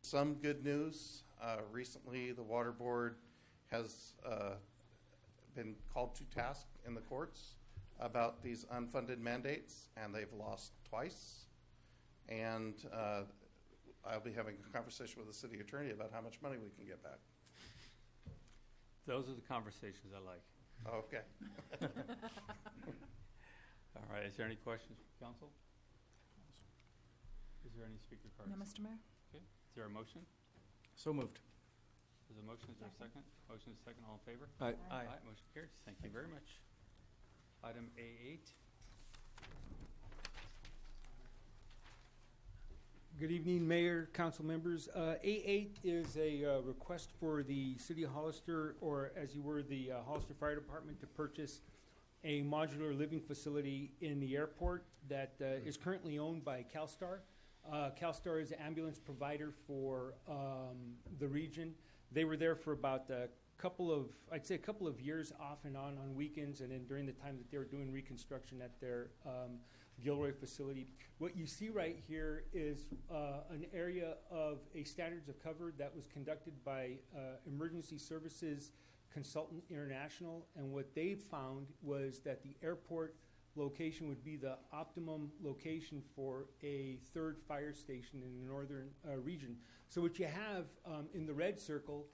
some good news. Recently, the Water Board has been called to task in the courts about these unfunded mandates, and they've lost twice. And I'll be having a conversation with the city attorney about how much money we can get back. Those are the conversations I like. Okay. All right. Is there any questions from council? Is there any speaker cards? No, Mr. Mayor. Okay. Is there a motion? So moved. Is a motion? Is there a second? Motion is second. All in favor? Aye. Aye. Motion carries. Thank you very much. Item A8. Good evening, Mayor, council members. A8 is a request for the City of Hollister, or as you were, the Hollister Fire Department, to purchase a modular living facility in the airport that is currently owned by CalStar. CalStar is an ambulance provider for the region. They were there for about a couple of years off and on weekends, and then during the time that they were doing reconstruction at their Gilroy facility. What you see right here is an area of a standards of cover that was conducted by Emergency Services Consultant International, and what they found was that the airport location would be the optimum location for a third fire station in the northern region. So what you have in the red circle,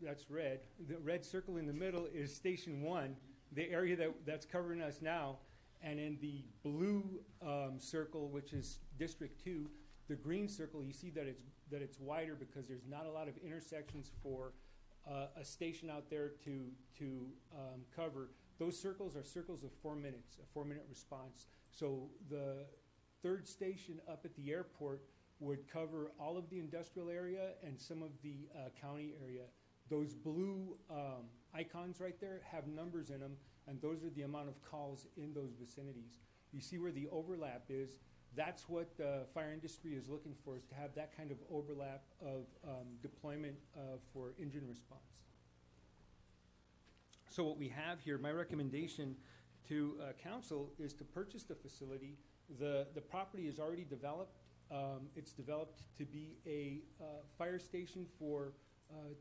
that's red. The red circle in the middle is Station 1, the area that's covering us now. And in the blue circle, which is District 2, the green circle, you see that it's wider because there's not a lot of intersections for a station out there to cover. Those circles are circles of 4 minutes, a 4-minute response. So the third station up at the airport would cover all of the industrial area and some of the county area. Those blue icons right there have numbers in them, and those are the amount of calls in those vicinities. You see where the overlap is. That's what the fire industry is looking for, is to have that kind of overlap of deployment for engine response. So what we have here, my recommendation to council is to purchase the facility. The property is already developed. It's developed to be a fire station for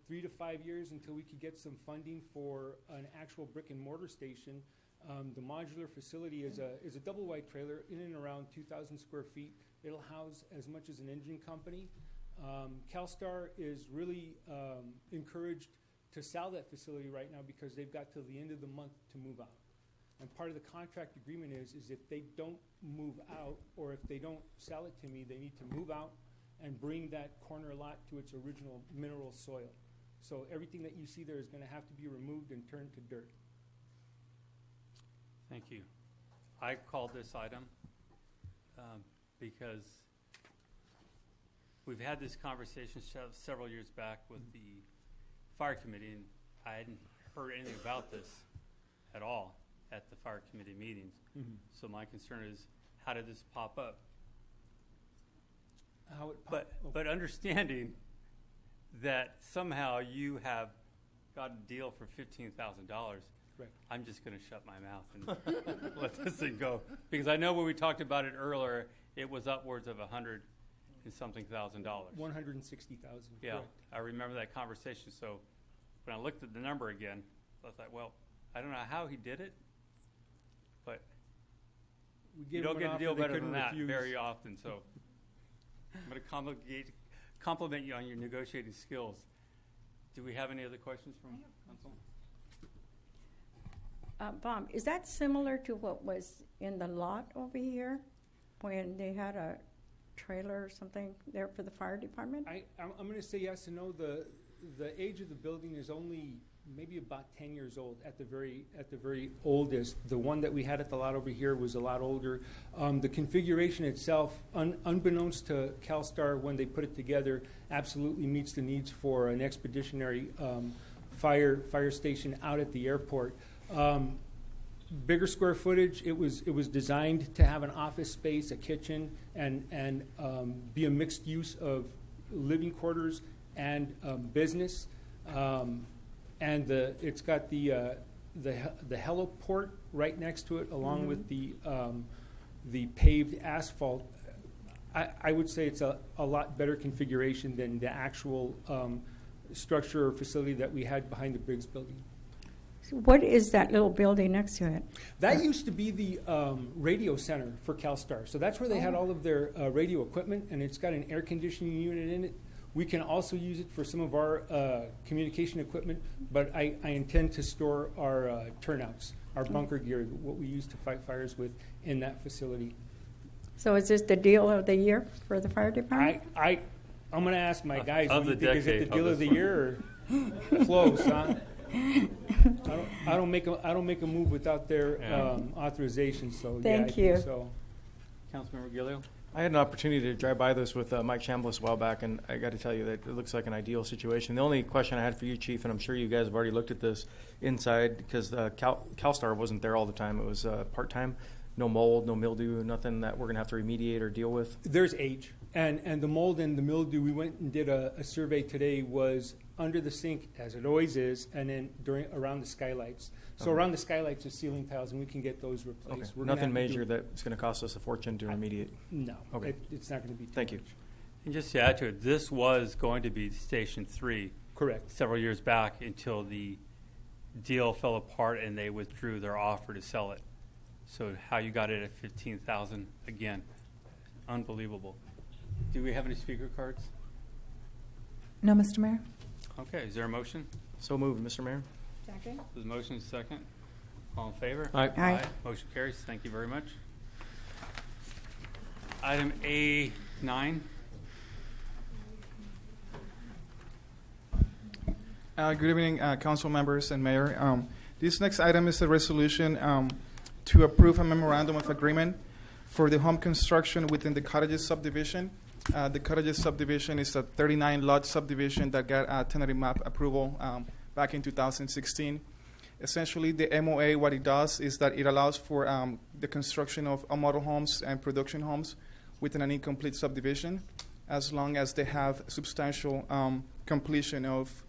3 to 5 years until we could get some funding for an actual brick and mortar station. The modular facility is a double wide trailer in and around 2,000 square feet. It'll house as much as an engine company. CalStar is really encouraged to sell that facility right now because they've got till the end of the month to move out. And part of the contract agreement is if they don't move out, or if they don't sell it to me, they need to move out and bring that corner lot to its original mineral soil. So everything that you see there is going to have to be removed and turned to dirt. Thank you. I called this item because we've had this conversation several years back with the fire committee, and I hadn't heard anything about this at all at the fire committee meetings. Mm-hmm. So my concern is, how did this pop up? But understanding that somehow you have got a deal for $15,000, right. I'm just going to shut my mouth and let this thing go. Because I know when we talked about it earlier, it was upwards of $100,000 and something $1,000. $160,000. Yeah, correct. I remember that conversation. So when I looked at the number again, I thought, well, I don't know how he did it, but you don't get a deal better than that very often. So I'm going to compliment you on your negotiating skills. Do we have any other questions from council? Bob, is that similar to what was in the lot over here when they had a trailer or something there for the fire department? I'm going to say yes and no. The age of the building is only maybe about 10 years old at the very oldest. The one that we had at the lot over here was a lot older. The configuration itself, unbeknownst to CalStar when they put it together, absolutely meets the needs for an expeditionary fire station out at the airport. Bigger square footage. It was designed to have an office space, a kitchen, and be a mixed use of living quarters and business. And it's got the heliport right next to it, along with the paved asphalt. I would say it's a lot better configuration than the actual structure or facility that we had behind the Briggs building. So what is that little building next to it? That used to be the radio center for CalStar. So that's where they had all of their radio equipment, and it's got an air conditioning unit in it. We can also use it for some of our communication equipment, but I intend to store our turnouts, our bunker gear, what we use to fight fires with in that facility. So is this the deal of the year for the fire department? I'm going to ask my guys, Of the is it the deal of the year or close, huh? I don't make a move without their authorization. So Thank yeah, I you. think so. Councilmember Gilio? I had an opportunity to drive by this with Mike Chambliss a while back, and I got to tell you that it looks like an ideal situation. The only question I had for you, Chief, and I'm sure you guys have already looked at this inside, because CalStar wasn't there all the time. It was part-time. No mold, no mildew, nothing that we're going to have to remediate or deal with? There's age. And the mold and the mildew, we went and did a survey today, was under the sink, as it always is, and then around the skylights. So around the skylights are ceiling tiles, and we can get those replaced. Okay. Nothing major that's going to cost us a fortune to remediate? No. Okay. It's not going to be too Thank you. much. And just to add to it, this was going to be Station 3 Correct. several years back until the deal fell apart and they withdrew their offer to sell it. So how you got it at $15,000, again, unbelievable. Do we have any speaker cards? No, Mr. Mayor. Okay, is there a motion? So moved, Mr. Mayor. Second. There's a motion, second. All in favor? Aye. Aye. Motion carries. Thank you very much. Item A9. Good evening, council members and mayor. This next item is a resolution to approve a memorandum of agreement for the home construction within the Cottages subdivision. The Cottages subdivision is a 39-lot subdivision that got a tentative map approval back in 2016. Essentially, the MOA, what it does is that it allows for the construction of model homes and production homes within an incomplete subdivision, as long as they have substantial completion of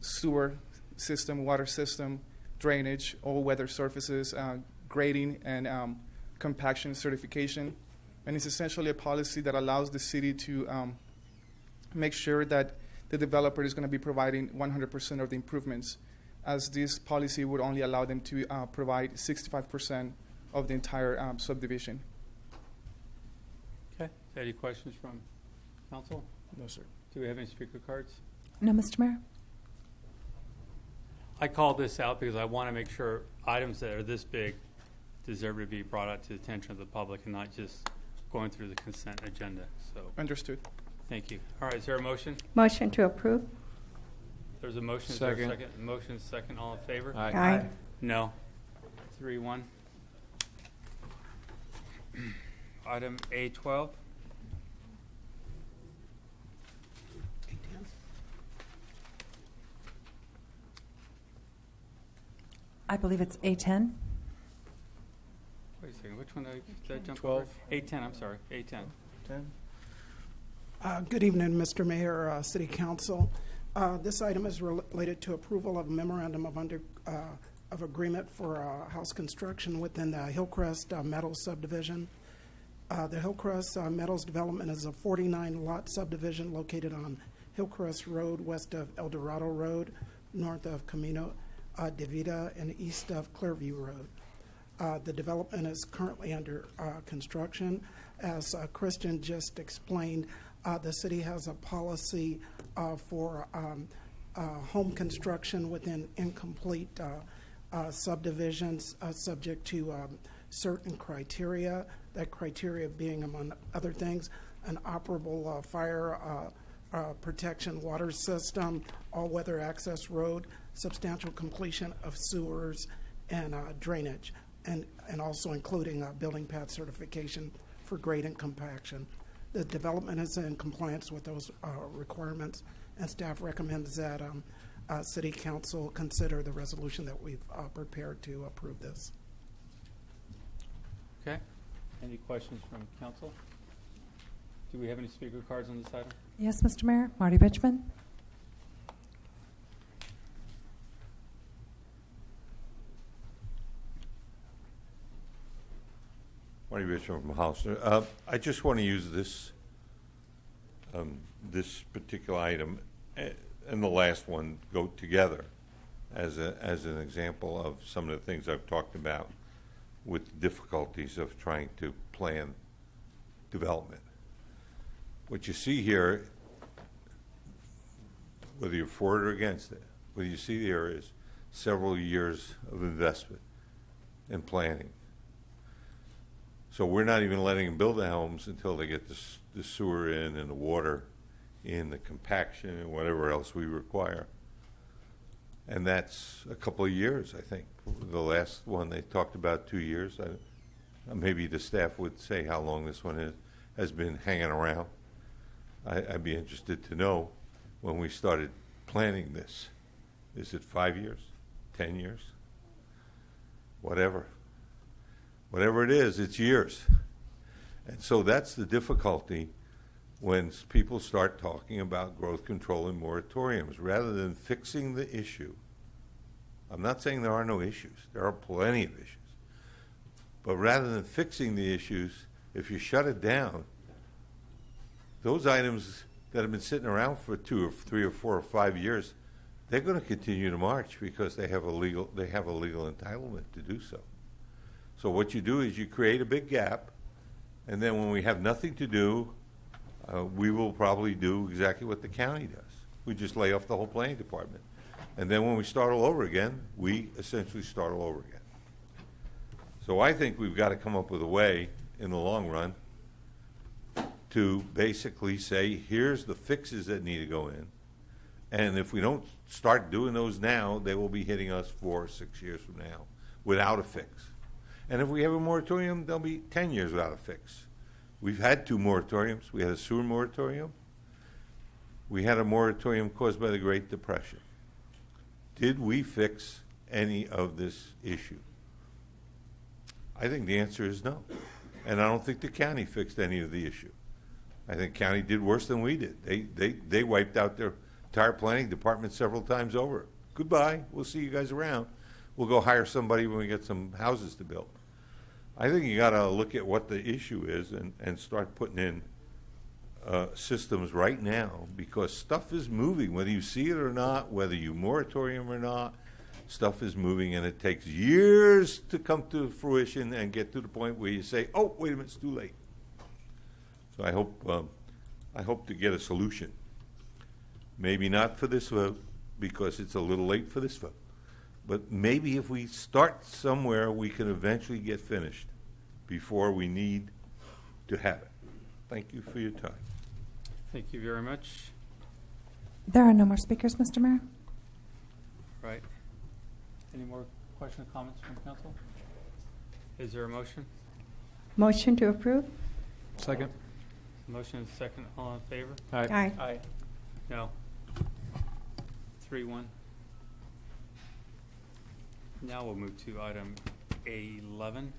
sewer system, water system, drainage, all-weather surfaces, grading, and compaction certification. And it's essentially a policy that allows the city to make sure that the developer is going to be providing 100% of the improvements, as this policy would only allow them to provide 65% of the entire subdivision. Okay. Any questions from council? No, sir. Do we have any speaker cards? No, Mr. Mayor. I called this out because I want to make sure items that are this big deserve to be brought out to the attention of the public and not just going through the consent agenda. So Understood. thank you. All right, is there a motion? Motion to approve. There's a motion. Is there a Second. second? Motion, second. All in favor? Aye. No. 3-1. Item A12. I believe it's A10. Wait a second. Which one did I jump 12. over? A10, I'm sorry. A10. 10. Good evening, Mr. Mayor, City Council. This item is related to approval of a memorandum of agreement for house construction within the Hillcrest Metals subdivision. The Hillcrest Metals development is a 49-lot subdivision located on Hillcrest Road, west of El Dorado Road, north of Camino de Vida, and east of Clearview Road. The development is currently under construction. As Christian just explained, the city has a policy for home construction within incomplete subdivisions subject to certain criteria. That criteria being, among other things, an operable fire protection water system, all-weather access road, substantial completion of sewers and drainage, and also including building path certification for grade and compaction. The development is in compliance with those requirements, and staff recommends that City Council consider the resolution that we've prepared to approve this. Okay. Any questions from council? Do we have any speaker cards on this item? Yes, Mr. Mayor. Marty Richmond. Marty Richmond from Hollister. I just want to use this this particular item and the last one go together as an example of some of the things I've talked about with difficulties of trying to plan development. What you see here, whether you're for it or against it, what you see here is several years of investment and planning. So we're not even letting them build the homes until they get the sewer in and the water in, the compaction and whatever else we require. And that's a couple of years, I think. The last one they talked about 2 years. Maybe the staff would say how long this one has been hanging around. I'd be interested to know when we started planning this. Is it 5 years, 10 years? Whatever. Whatever it is, it's years. And so that's the difficulty when people start talking about growth control and moratoriums rather than fixing the issue. I'm not saying there are no issues. There are plenty of issues. But rather than fixing the issues, if you shut it down, those items that have been sitting around for 2 or 3 or 4 or 5 years, they're going to continue to march because they have a legal entitlement to do so. So what you do is you create a big gap, and then when we have nothing to do, we will probably do exactly what the county does. We just lay off the whole planning department. And then when we start all over again, we essentially start all over again. So I think we've got to come up with a way in the long run to basically say, here's the fixes that need to go in. And if we don't start doing those now, they will be hitting us 4 or 6 years from now without a fix. And if we have a moratorium, they'll be 10 years without a fix. We've had 2 moratoriums. We had a sewer moratorium. We had a moratorium caused by the Great Depression. Did we fix any of this issue? I think the answer is no. And I don't think the county fixed any of the issue. I think county did worse than we did. They wiped out their entire planning department several times over. Goodbye. We'll see you guys around. We'll go hire somebody when we get some houses to build. I think you got to look at what the issue is and start putting in systems right now, because stuff is moving, whether you see it or not, whether you moratorium or not. Stuff is moving, and it takes years to come to fruition and get to the point where you say, "Oh, wait a minute, it's too late." So I hope to get a solution. Maybe not for this vote, because it's a little late for this vote. But maybe if we start somewhere, we can eventually get finished before we need to have it. Thank you for your time. Thank you very much. There are no more speakers, Mr. Mayor. Right. Any more questions or comments from council? Is there a motion? Motion to approve? Second. Motion is second. All in favor? Aye. Aye. Aye. No. 3-1. Now we'll move to item A11.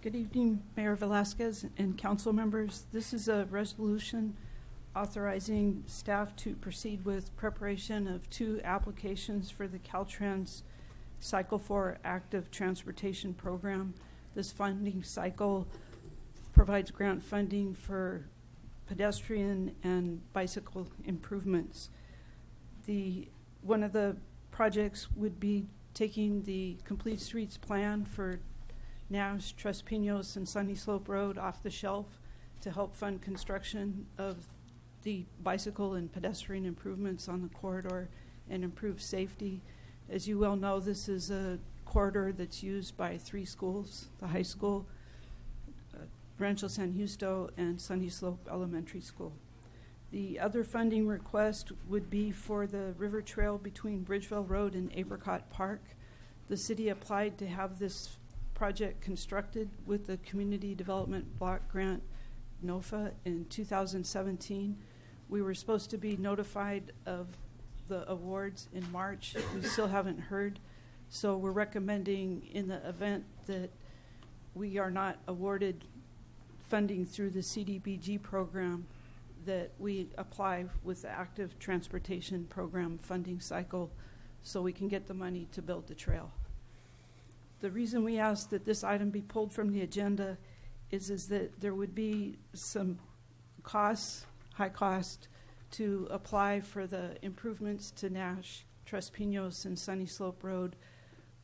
Good evening, Mayor Velasquez and council members. This is a resolution authorizing staff to proceed with preparation of 2 applications for the Caltrans Cycle 4 Active Transportation Program. This funding cycle provides grant funding for pedestrian and bicycle improvements. One of the projects would be taking the Complete Streets plan for Nash, Tres Pinos, and Sunny Slope Road off the shelf to help fund construction of the bicycle and pedestrian improvements on the corridor and improve safety. As you well know, this is a corridor that's used by 3 schools, the high school, Rancho San Justo, and Sunny Slope Elementary School. The other funding request would be for the river trail between Bridgeville Road and Apricot Park. The city applied to have this project constructed with the Community Development Block Grant, NOFA, in 2017. We were supposed to be notified of the awards in March. We still haven't heard. So we're recommending, in the event that we are not awarded funding through the CDBG program, that we apply with the Active Transportation Program funding cycle so we can get the money to build the trail. the reason we asked that this item be pulled from the agenda is that there would be some costs, high cost, to apply for the improvements to Nash, Tres Pinos, and Sunny Slope Road.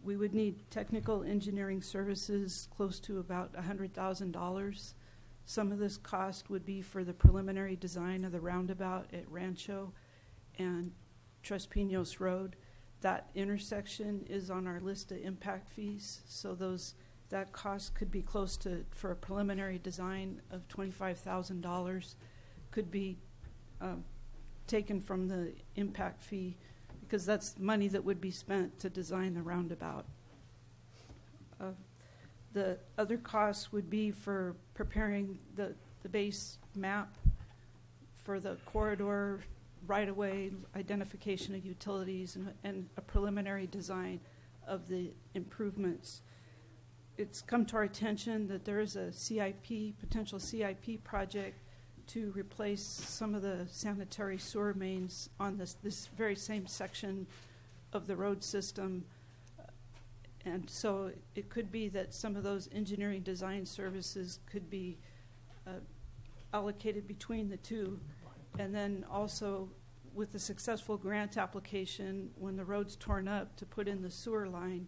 We would need technical engineering services close to about $100,000. Some of this cost would be for the preliminary design of the roundabout at Rancho and Tres Pinos Road. That intersection is on our list of impact fees, so that cost could be close to, for a preliminary design of $25,000, could be taken from the impact fee, because that's money that would be spent to design the roundabout. The other costs would be for preparing the base map for the corridor, right-of-way, identification of utilities, and a preliminary design of the improvements. It's come to our attention that there is a potential CIP project to replace some of the sanitary sewer mains on this very same section of the road system. And so it could be that some of those engineering design services could be allocated between the two. And then also with the successful grant application, when the road's torn up to put in the sewer line,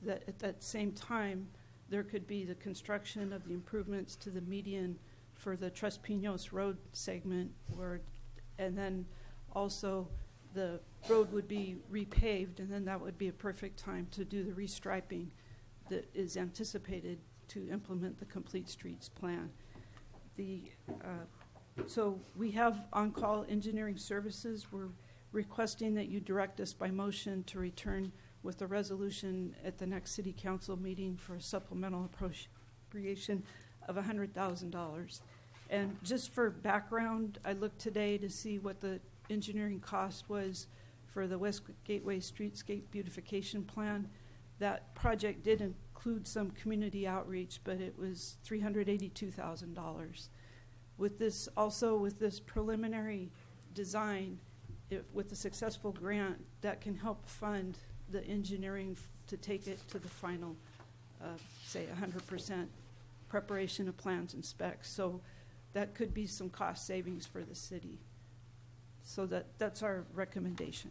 that at that same time there could be the construction of the improvements to the median for the Tres Pinos Road segment, and then also the road would be repaved, and then that would be a perfect time to do the restriping that is anticipated to implement the Complete Streets plan. So we have on-call engineering services. We're requesting that you direct us by motion to return with a resolution at the next City Council meeting for a supplemental appropriation of $100,000. And just for background, I looked today to see what the engineering cost was for the West Gateway Streetscape Beautification Plan. That project did include some community outreach, but it was $382,000. With this preliminary design, with the successful grant, that can help fund the engineering to take it to the final, say 100% preparation of plans and specs. So that could be some cost savings for the city. So that's our recommendation.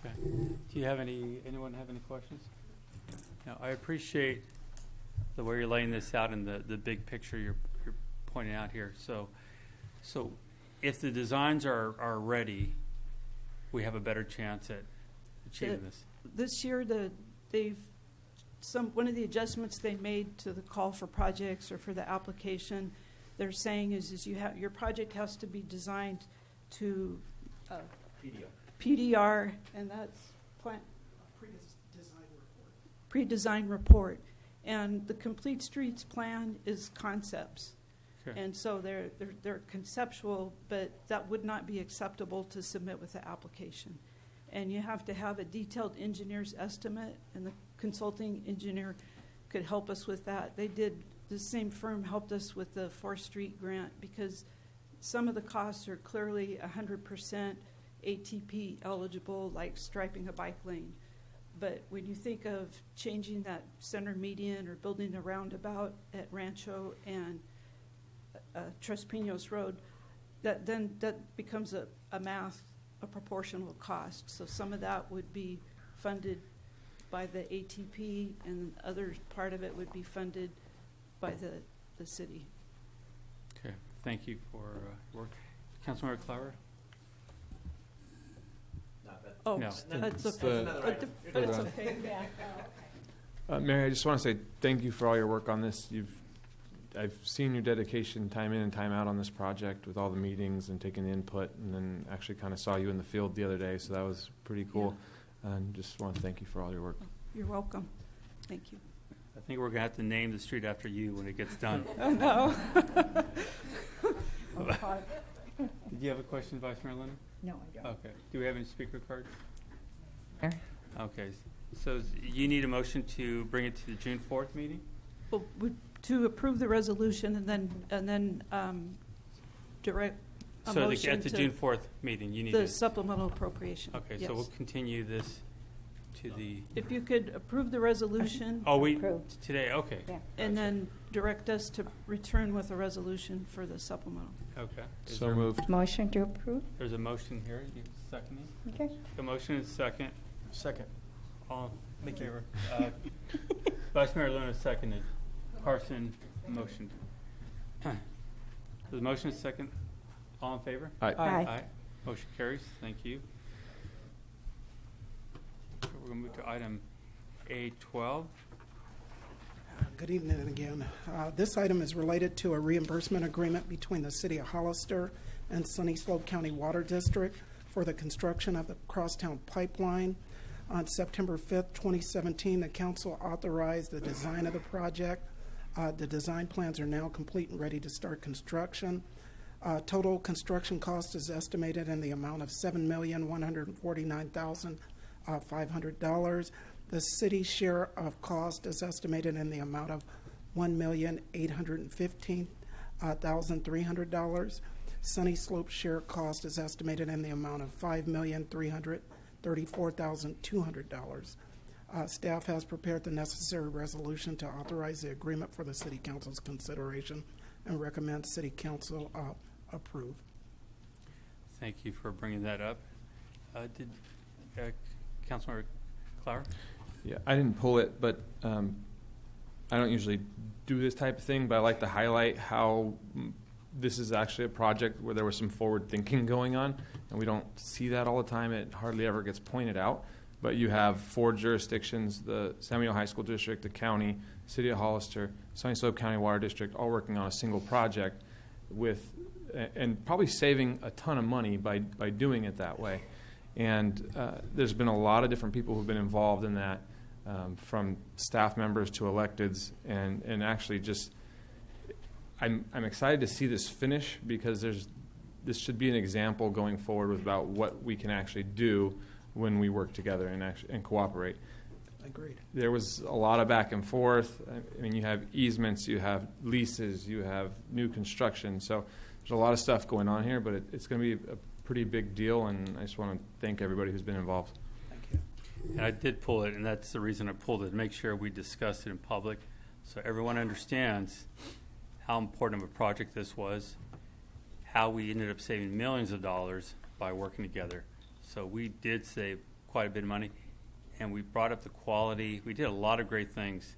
Okay. Do you have anyone have any questions? Now, I appreciate the way you're laying this out and the big picture you're pointing out here. So if the designs are ready, we have a better chance at achieving this. This year, one of the adjustments they made to the call for projects or for the application, they're saying is your project has to be designed to PDR, and that's pre-design report. And the Complete Streets plan is concepts. Okay. And so they're conceptual, but that would not be acceptable to submit with the application. And you have to have a detailed engineer's estimate, and the consulting engineer could help us with that. The same firm helped us with the 4th Street grant, because some of the costs are clearly 100% ATP eligible, like striping a bike lane. But when you think of changing that center median or building a roundabout at Rancho and Tres Pinos Road, that becomes a proportional cost. So some of that would be funded by the ATP, and the other part of it would be funded by the city. Okay, thank you for your work. Councilmember Clower? Oh, no. That's okay. But it's okay. Mary, I just want to say thank you for all your work on this. I've seen your dedication time in and time out on this project with all the meetings and taking the input, and then actually kind of saw you in the field the other day, so that was pretty cool. Yeah. And just want to thank you for all your work. You're welcome. Thank you. I think we're going to have to name the street after you when it gets done. Oh, no. Did you have a question, Vice Mayor Leonard? No, I don't. Okay. Do we have any speaker cards? Okay. So you need a motion to bring it to the June 4th meeting? Well, to approve the resolution and then direct a motion at the June 4th meeting, you need the supplemental appropriation. Okay, yes. so we'll continue this to the. If you could approve the resolution. Oh, we Approved. today. Okay. Yeah. And then direct us to return with a resolution for the supplemental. Okay. Is So there- moved. Motion to approve? There's a motion here. You seconding? Okay. The motion is second. Second. All in favor? Vice Mayor Luna seconded. Carson motioned. The motion is second. All in favor? Aye. Aye. Motion carries. Thank you. So we're going to move to item A12. Good evening again. This item is related to a reimbursement agreement between the City of Hollister and Sunny Slope County Water District for the construction of the Crosstown Pipeline. On September 5th, 2017, the council authorized the design of the project. The design plans are now complete and ready to start construction. Total construction cost is estimated in the amount of $7,149,500. The city's share of cost is estimated in the amount of $1,815,300. Sunny Slope share cost is estimated in the amount of $5,334,200. Staff has prepared the necessary resolution to authorize the agreement for the City Council's consideration and recommend City Council approve. Thank you for bringing that up. Did Councilmember Clower? Yeah, I didn't pull it, but I don't usually do this type of thing, but I like to highlight how this is actually a project where there was some forward thinking going on, and we don't see that all the time. It hardly ever gets pointed out. But you have 4 jurisdictions, the Samuel High School District, the county, City of Hollister, Sunny Slope County Water District, all working on a single project with, and probably saving a ton of money by doing it that way. And there's been a lot of different people who've been involved in that, from staff members to electeds, and actually just, I'm excited to see this finish, because this should be an example going forward about what we can actually do when we work together and cooperate. Agreed. There was a lot of back and forth. I mean, you have easements, you have leases, you have new construction. So there's a lot of stuff going on here, but it's going to be a pretty big deal, and I just want to thank everybody who's been involved. Thank you. And I did pull it, and that's the reason I pulled it, to make sure we discuss it in public so everyone understands how important of a project this was, how we ended up saving millions of dollars by working together. So we did save quite a bit of money, and we brought up the quality. We did a lot of great things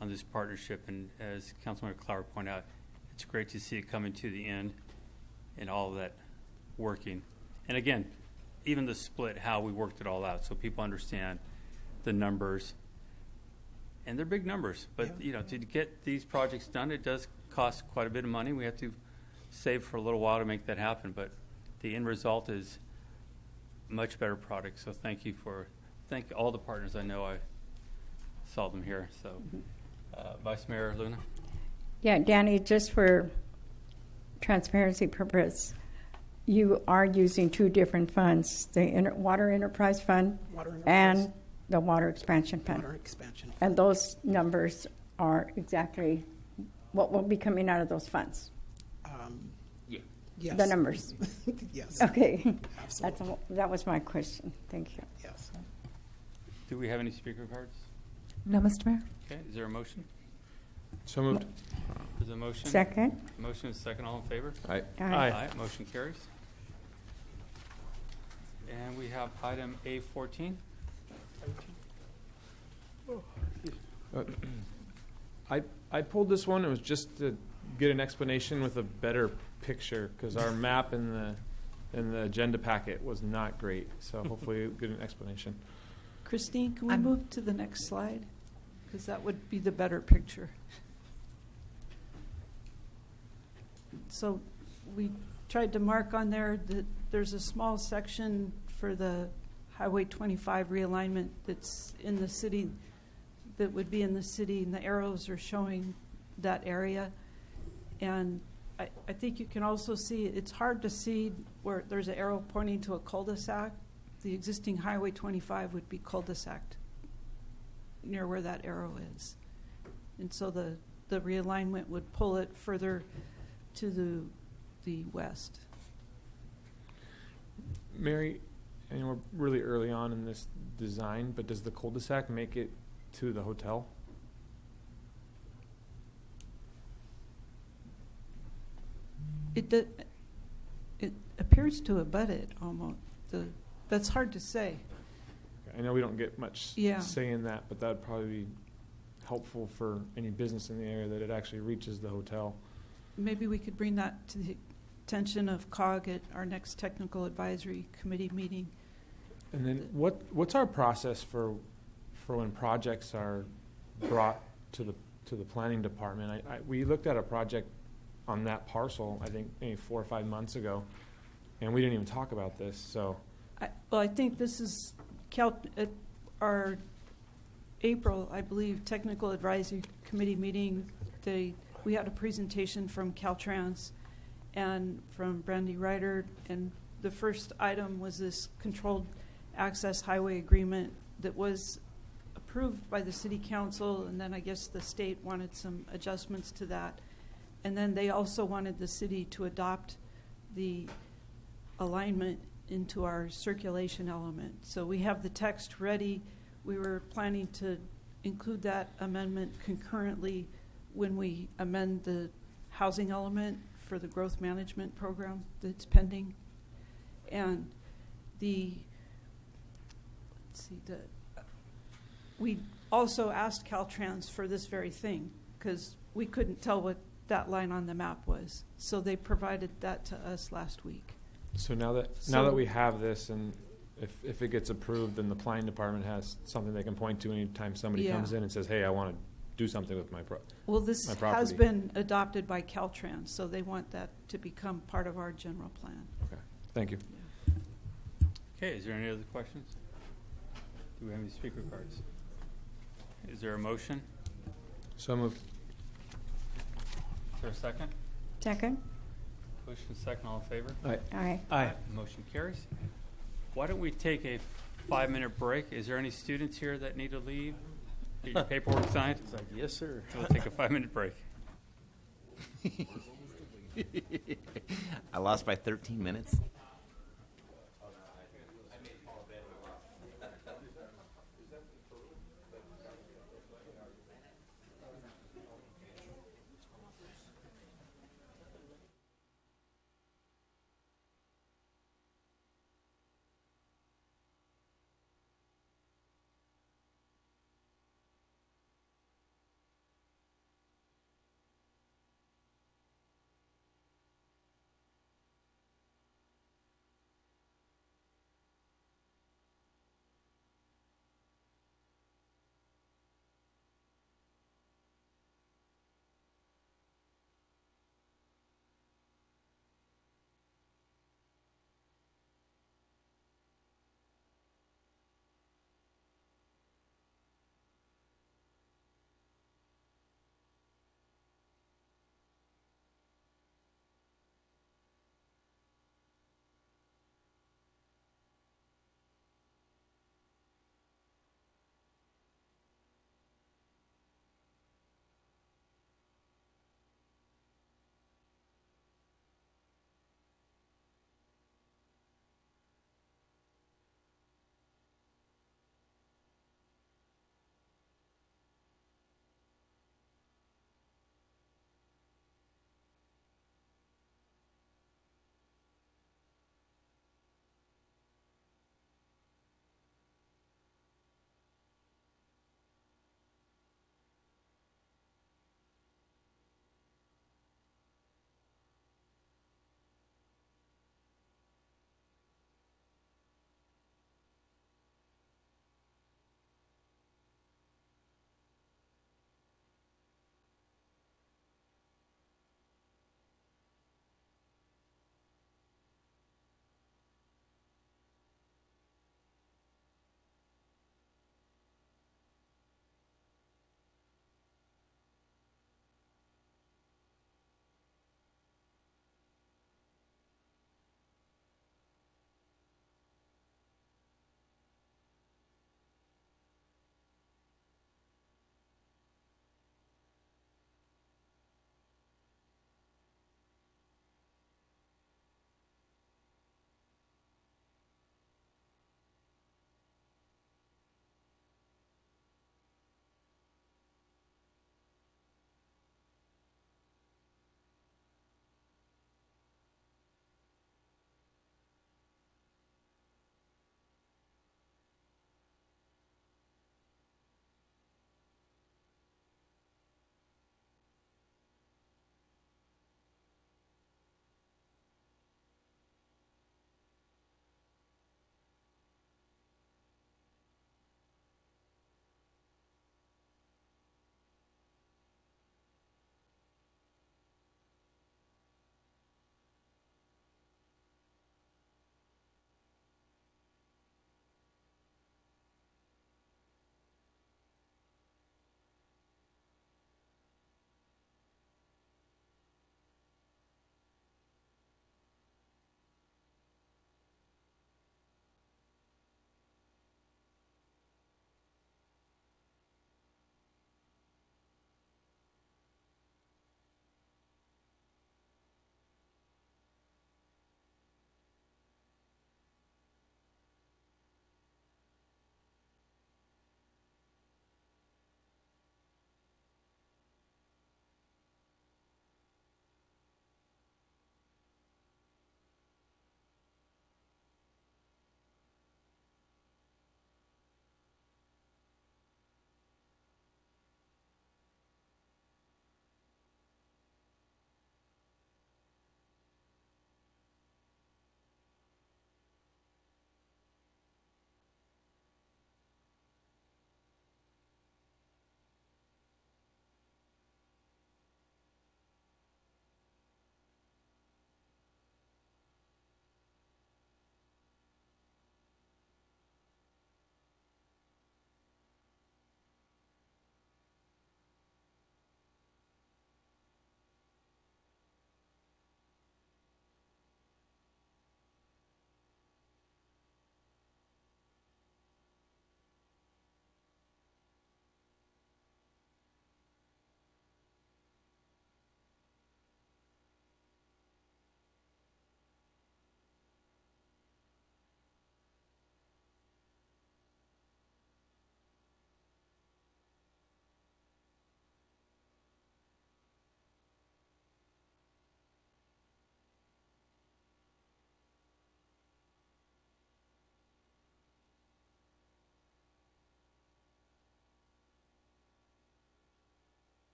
on this partnership, and as Councilmember Clower pointed out, it's great to see it coming to the end and all of that working. And again, even the split, how we worked it all out, so people understand the numbers. And they're big numbers, but you know, to get these projects done, it does cost quite a bit of money. We have to save for a little while to make that happen, but the end result is much better product. So thank all the partners. I know I saw them here. So Vice Mayor Luna. Yeah, Danny, just for transparency purpose, you are using 2 different funds, the Water Enterprise Fund and the Water Expansion Fund. Water Expansion Fund. And those numbers are exactly what will be coming out of those funds. Yes. The numbers. Yes. Okay. Absolutely. That was my question. Thank you. Yes. Do we have any speaker cards? No, Mr. Mayor. Okay. Is there a motion? So moved. There's a motion. Second. Motion is second. All in favor? Aye. Aye. Motion carries. And we have item A14. I pulled this one. It was just to get an explanation with a better picture, because our map in the agenda packet was not great. So hopefully we'll get an explanation. Christine, can we move to the next slide? Because that would be the better picture. So we tried to mark on there that there's a small section for the Highway 25 realignment that's in the city, that would be in the city, and the arrows are showing that area. And I think you can also see, it's hard to see where there's an arrow pointing to a cul-de-sac. The existing Highway 25 would be cul-de-sac near where that arrow is. And so the realignment would pull it further to the west. Mary, and we're really early on in this design, but does the cul-de-sac make it to the hotel? It appears to abut it almost. That's hard to say. I know we don't get much Yeah. say in that, but that would probably be helpful for any business in the area that it actually reaches the hotel. Maybe we could bring that to the attention of COG at our next technical advisory committee meeting. And then what's our process for when projects are brought to the planning department? We looked at a project on that parcel, I think maybe 4 or 5 months ago, and we didn't even talk about this. So, I think this is at our April, I believe, technical advisory committee meeting. We had a presentation from Caltrans and from Brandy Ryder, and the first item was this controlled access highway agreement that was approved by the city council, and then I guess the state wanted some adjustments to that. And then they also wanted the city to adopt the alignment into our circulation element. So we have the text ready. We were planning to include that amendment concurrently when we amend the housing element for the growth management program that's pending. And we also asked Caltrans for this very thing because we couldn't tell what that line on the map was. So they provided that to us last week. So now that we have this, and if it gets approved, then the planning department has something they can point to anytime somebody comes in and says, "Hey, I want to do something with my property." Well, this has been adopted by Caltrans, so they want that to become part of our general plan. Okay, thank you. Yeah. Okay, is there any other questions? Do we have any speaker cards? Is there a motion? So moved. Is there a second? Second. Motion second, all in favor? Aye. Aye. Aye. Motion carries. Why don't we take a 5-minute break? Is there any students here that need to leave? Get your paperwork signed? It's like, yes, sir. We'll take a 5-minute break. I lost by 13 minutes.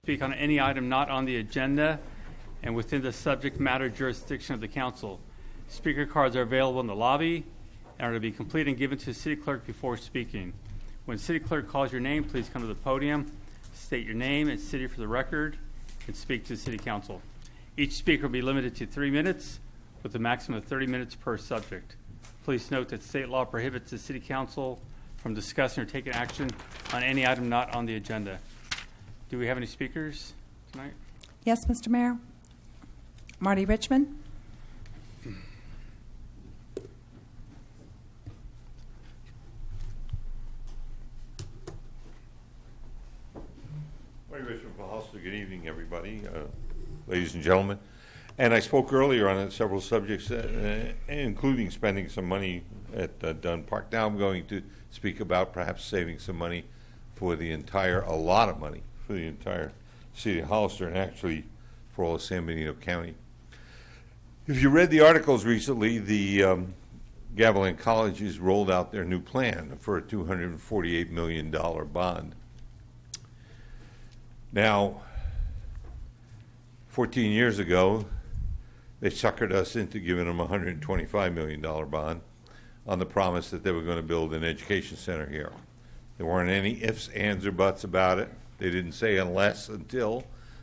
Speak on any item not on the agenda and within the subject matter jurisdiction of the council. Speaker cards are available in the lobby and are to be completed and given to the city clerk before speaking. When city clerk calls your name, please come to the podium, state your name and city for the record, and speak to the city council. Each speaker will be limited to 3 minutes with a maximum of 30 minutes per subject. Please note that state law prohibits the city council from discussing or taking action on any item not on the agenda. Do we have any speakers tonight? Yes, Mr. Mayor. Marty Richmond. Marty Richmond from Hollister. Good evening, everybody, ladies and gentlemen. And I spoke earlier on several subjects, including spending some money at Dunn Park. Now I'm going to speak about perhaps saving some money for the entire, a lot of money for the entire city of Hollister and actually for all of San Benito County. If you read the articles recently, the Gavilan colleges rolled out their new plan for a $248 million bond. Now, 14 years ago, they suckered us into giving them a $125 million bond on the promise that they were going to build an education center here. There weren't any ifs, ands, or buts about it. They didn't say unless, until.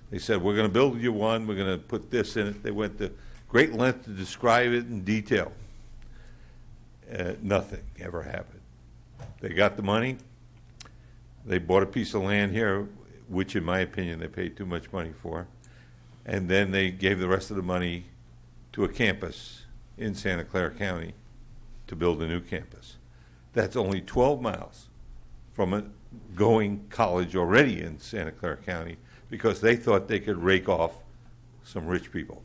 They said, we're going to build you one, we're going to put this in it. They went to great length to describe it in detail. Nothing ever happened. They got the money. They bought a piece of land here, which in my opinion they paid too much money for. And then they gave the rest of the money to a campus in Santa Clara County to build a new campus. That's only 12 miles from a going college already in Santa Clara County because they thought they could rake off some rich people.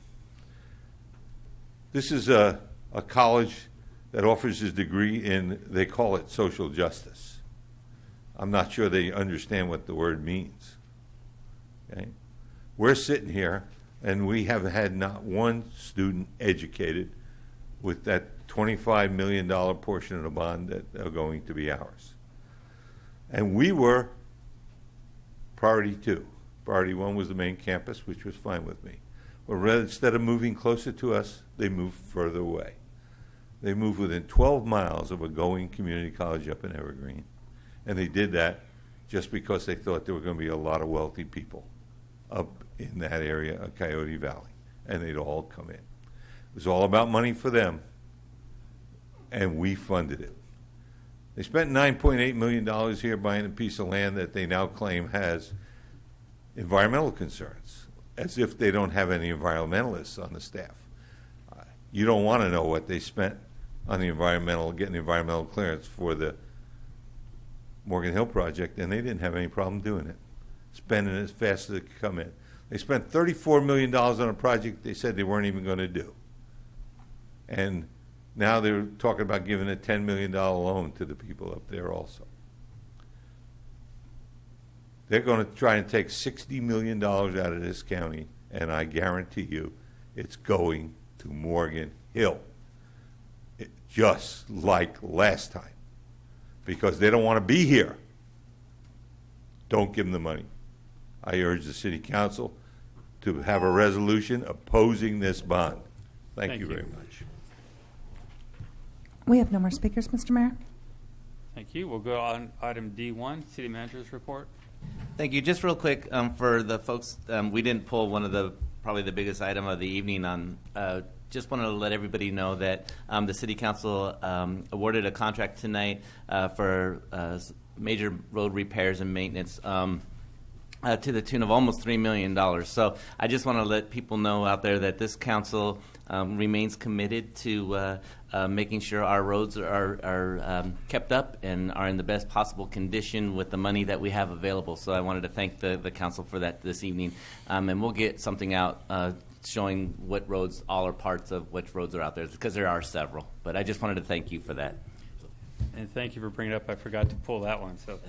This is a college that offers his degree in, they call it social justice. I'm not sure they understand what the word means. Okay? We're sitting here and we have had not one student educated with that $25 million portion of the bond that are going to be ours. And we were priority 2. Priority 1 was the main campus, which was fine with me. But rather, instead of moving closer to us, they moved further away. They moved within 12 miles of a going community college up in Evergreen. And they did that just because they thought there were going to be a lot of wealthy people up in that area of Coyote Valley. And they'd all come in. It was all about money for them. And we funded it. They spent $9.8 million here buying a piece of land that they now claim has environmental concerns, as if they don't have any environmentalists on the staff. You don't want to know what they spent on the environmental, getting the environmental clearance for the Morgan Hill project, and they didn't have any problem doing it, spending it as fast as it could come in. They spent $34 million on a project they said they weren't even going to do. And now they're talking about giving a $10 million loan to the people up there also. They're going to try and take $60 million out of this county, and I guarantee you it's going to Morgan Hill, just like last time, because they don't want to be here. Don't give them the money. I urge the city council to have a resolution opposing this bond. Thank you very much. We have no more speakers, Mr. Mayor. Thank you. We'll go on item D1, City Manager's Report. Thank you. Just real quick, for the folks, we didn't pull one of the, probably the biggest item of the evening on, just wanted to let everybody know that the City Council awarded a contract tonight for major road repairs and maintenance to the tune of almost $3 million. So I just want to let people know out there that this council remains committed to making sure our roads are kept up and are in the best possible condition with the money that we have available. So I wanted to thank the council for that this evening. And we'll get something out showing what roads, all or parts of which roads are out there, because there are several. But I just wanted to thank you for that. And thank you for bringing it up. I forgot to pull that one, so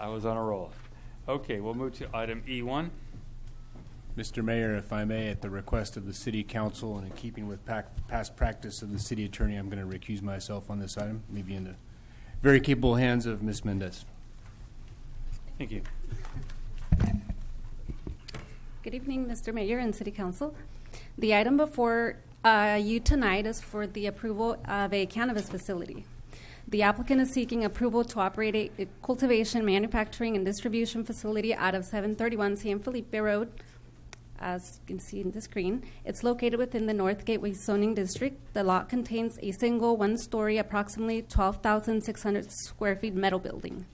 I was on a roll. Okay, we'll move to item E1. Mr. Mayor, if I may, at the request of the City Council and in keeping with past practice of the City Attorney, I'm going to recuse myself on this item, maybe in the very capable hands of Ms. Mendez. Thank you. Good evening, Mr. Mayor and City Council. The item before you tonight is for the approval of a cannabis facility. The applicant is seeking approval to operate a cultivation, manufacturing, and distribution facility out of 731 San Felipe Road, as you can see in the screen. It's located within the North Gateway zoning district. The lot contains a single one-story, approximately 12,600 square feet metal building.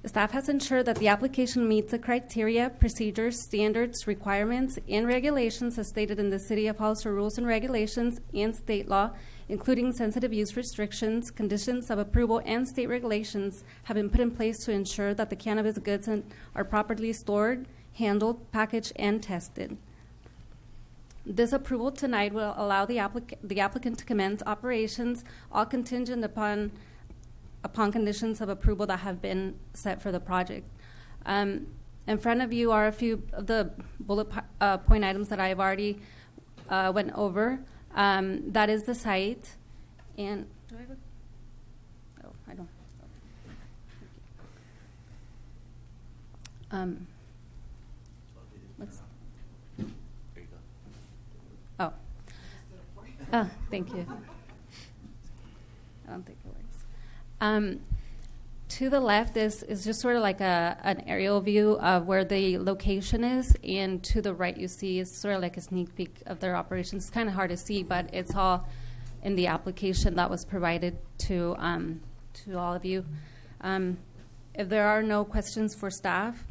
The staff has ensured that the application meets the criteria, procedures, standards, requirements, and regulations as stated in the City of Hollister rules and regulations and state law, including sensitive use restrictions, conditions of approval, and state regulations have been put in place to ensure that the cannabis goods are properly stored, handled, packaged, and tested. This approval tonight will allow the applicant to commence operations, all contingent upon conditions of approval that have been set for the project. In front of you are a few of the bullet point items that I've already went over. That is the site. And do I have a, oh, I don't. What's, there you go. Oh, thank you. I don't think it works. To the left is just sort of like an aerial view of where the location is, and to the right you see is sort of like a sneak peek of their operations. It's kind of hard to see, but it's all in the application that was provided to all of you. If there are no questions for staff,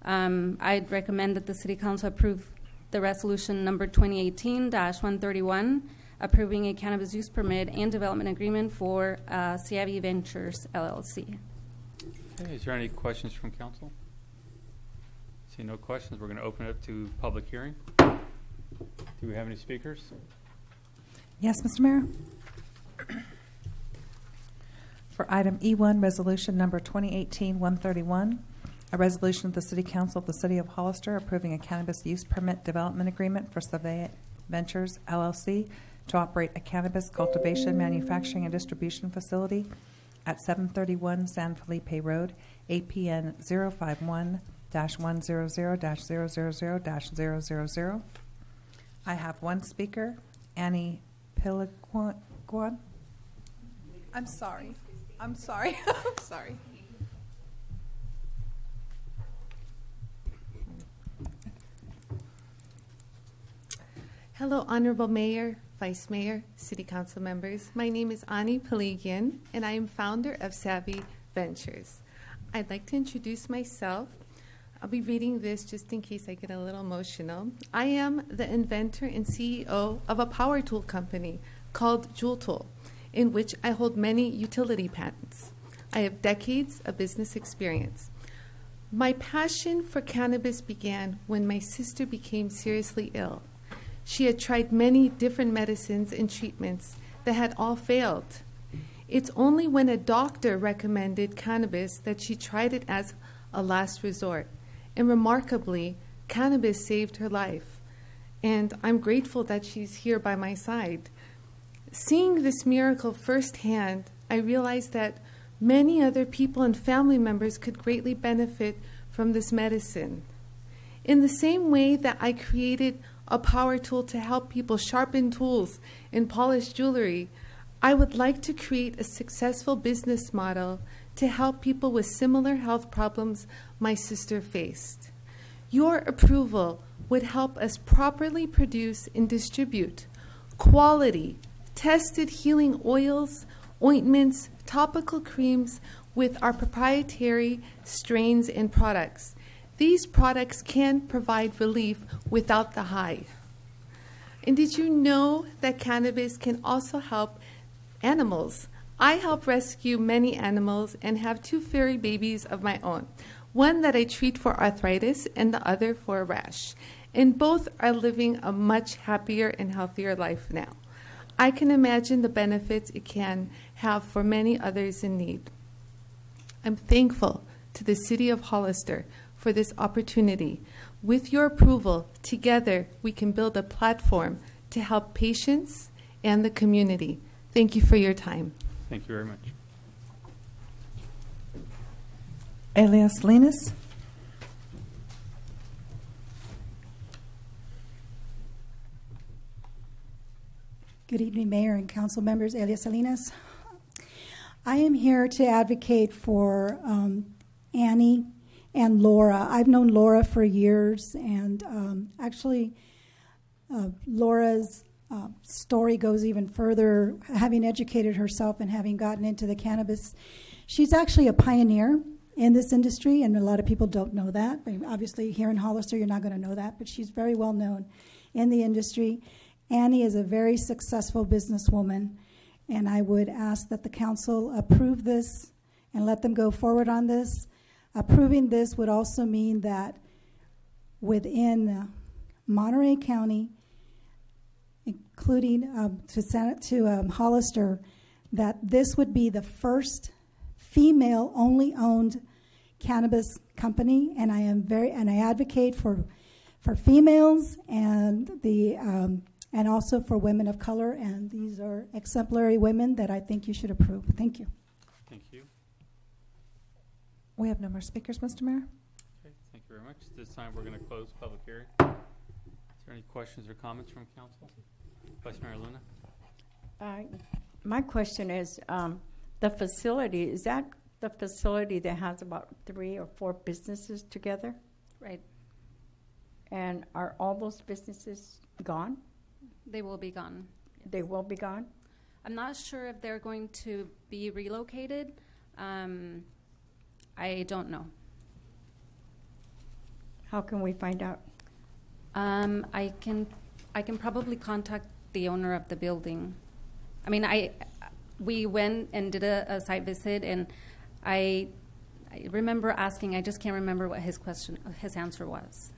I'd recommend that the City Council approve the resolution number 2018-131, approving a cannabis use permit and development agreement for Savvy Ventures, LLC. Okay, is there any questions from council? See no questions, we're going to open it up to public hearing. Do we have any speakers? Yes, Mr. Mayor. For item E1, resolution number 2018-131, a resolution of the City Council of the City of Hollister approving a cannabis use permit development agreement for Savvy Ventures, LLC, to operate a cannabis cultivation, manufacturing, and distribution facility at 731 San Felipe Road, APN 051-100-000-000. I have one speaker, Annie Piliguan. I'm sorry. I'm sorry. I'm sorry. Hello, Honorable Mayor, Vice Mayor, City Council members. My name is Ani Paligian, and I am founder of Savvy Ventures. I'd like to introduce myself. I'll be reading this just in case I get a little emotional. I am the inventor and CEO of a power tool company called Joule Tool, in which I hold many utility patents. I have decades of business experience. My passion for cannabis began when my sister became seriously ill. She had tried many different medicines and treatments that had all failed. It's only when a doctor recommended cannabis that she tried it as a last resort. And remarkably, cannabis saved her life. And I'm grateful that she's here by my side. Seeing this miracle firsthand, I realized that many other people and family members could greatly benefit from this medicine. In the same way that I created a power tool to help people sharpen tools and polish jewelry, I would like to create a successful business model to help people with similar health problems my sister faced. Your approval would help us properly produce and distribute quality, tested healing oils, ointments, topical creams with our proprietary strains and products. These products can provide relief without the high. And did you know that cannabis can also help animals? I help rescue many animals and have 2 furry babies of my own, one that I treat for arthritis and the other for a rash. And both are living a much happier and healthier life now. I can imagine the benefits it can have for many others in need. I'm thankful to the City of Hollister for this opportunity. With your approval, together we can build a platform to help patients and the community. Thank you for your time. Thank you very much. Elias Linus. Good evening, Mayor and council members. Elia Salinas. I am here to advocate for Annie and Laura. I've known Laura for years, and actually Laura's story goes even further, having educated herself and having gotten into the cannabis. She's actually a pioneer in this industry, and a lot of people don't know that. I mean, obviously, here in Hollister, you're not going to know that, but she's very well known in the industry. Annie is a very successful businesswoman, and I would ask that the council approve this and let them go forward on this. Approving this would also mean that within Monterey County, including to Hollister, that this would be the first female-only owned cannabis company, and I advocate for females and and also for women of color, and these are exemplary women that I think you should approve. Thank you. Thank you. We have no more speakers, Mr. Mayor. Okay, thank you very much. This time we're going to close the public hearing. Is there any questions or comments from council? Vice Mayor Luna? My question is, the facility, is that the facility that has about 3 or 4 businesses together? Right. And are all those businesses gone? They will be gone. They will be gone? I'm not sure if they're going to be relocated. I don't know. How can we find out? I can probably contact the owner of the building. I mean, we went and did a site visit, and I remember asking. I just can't remember what his answer was.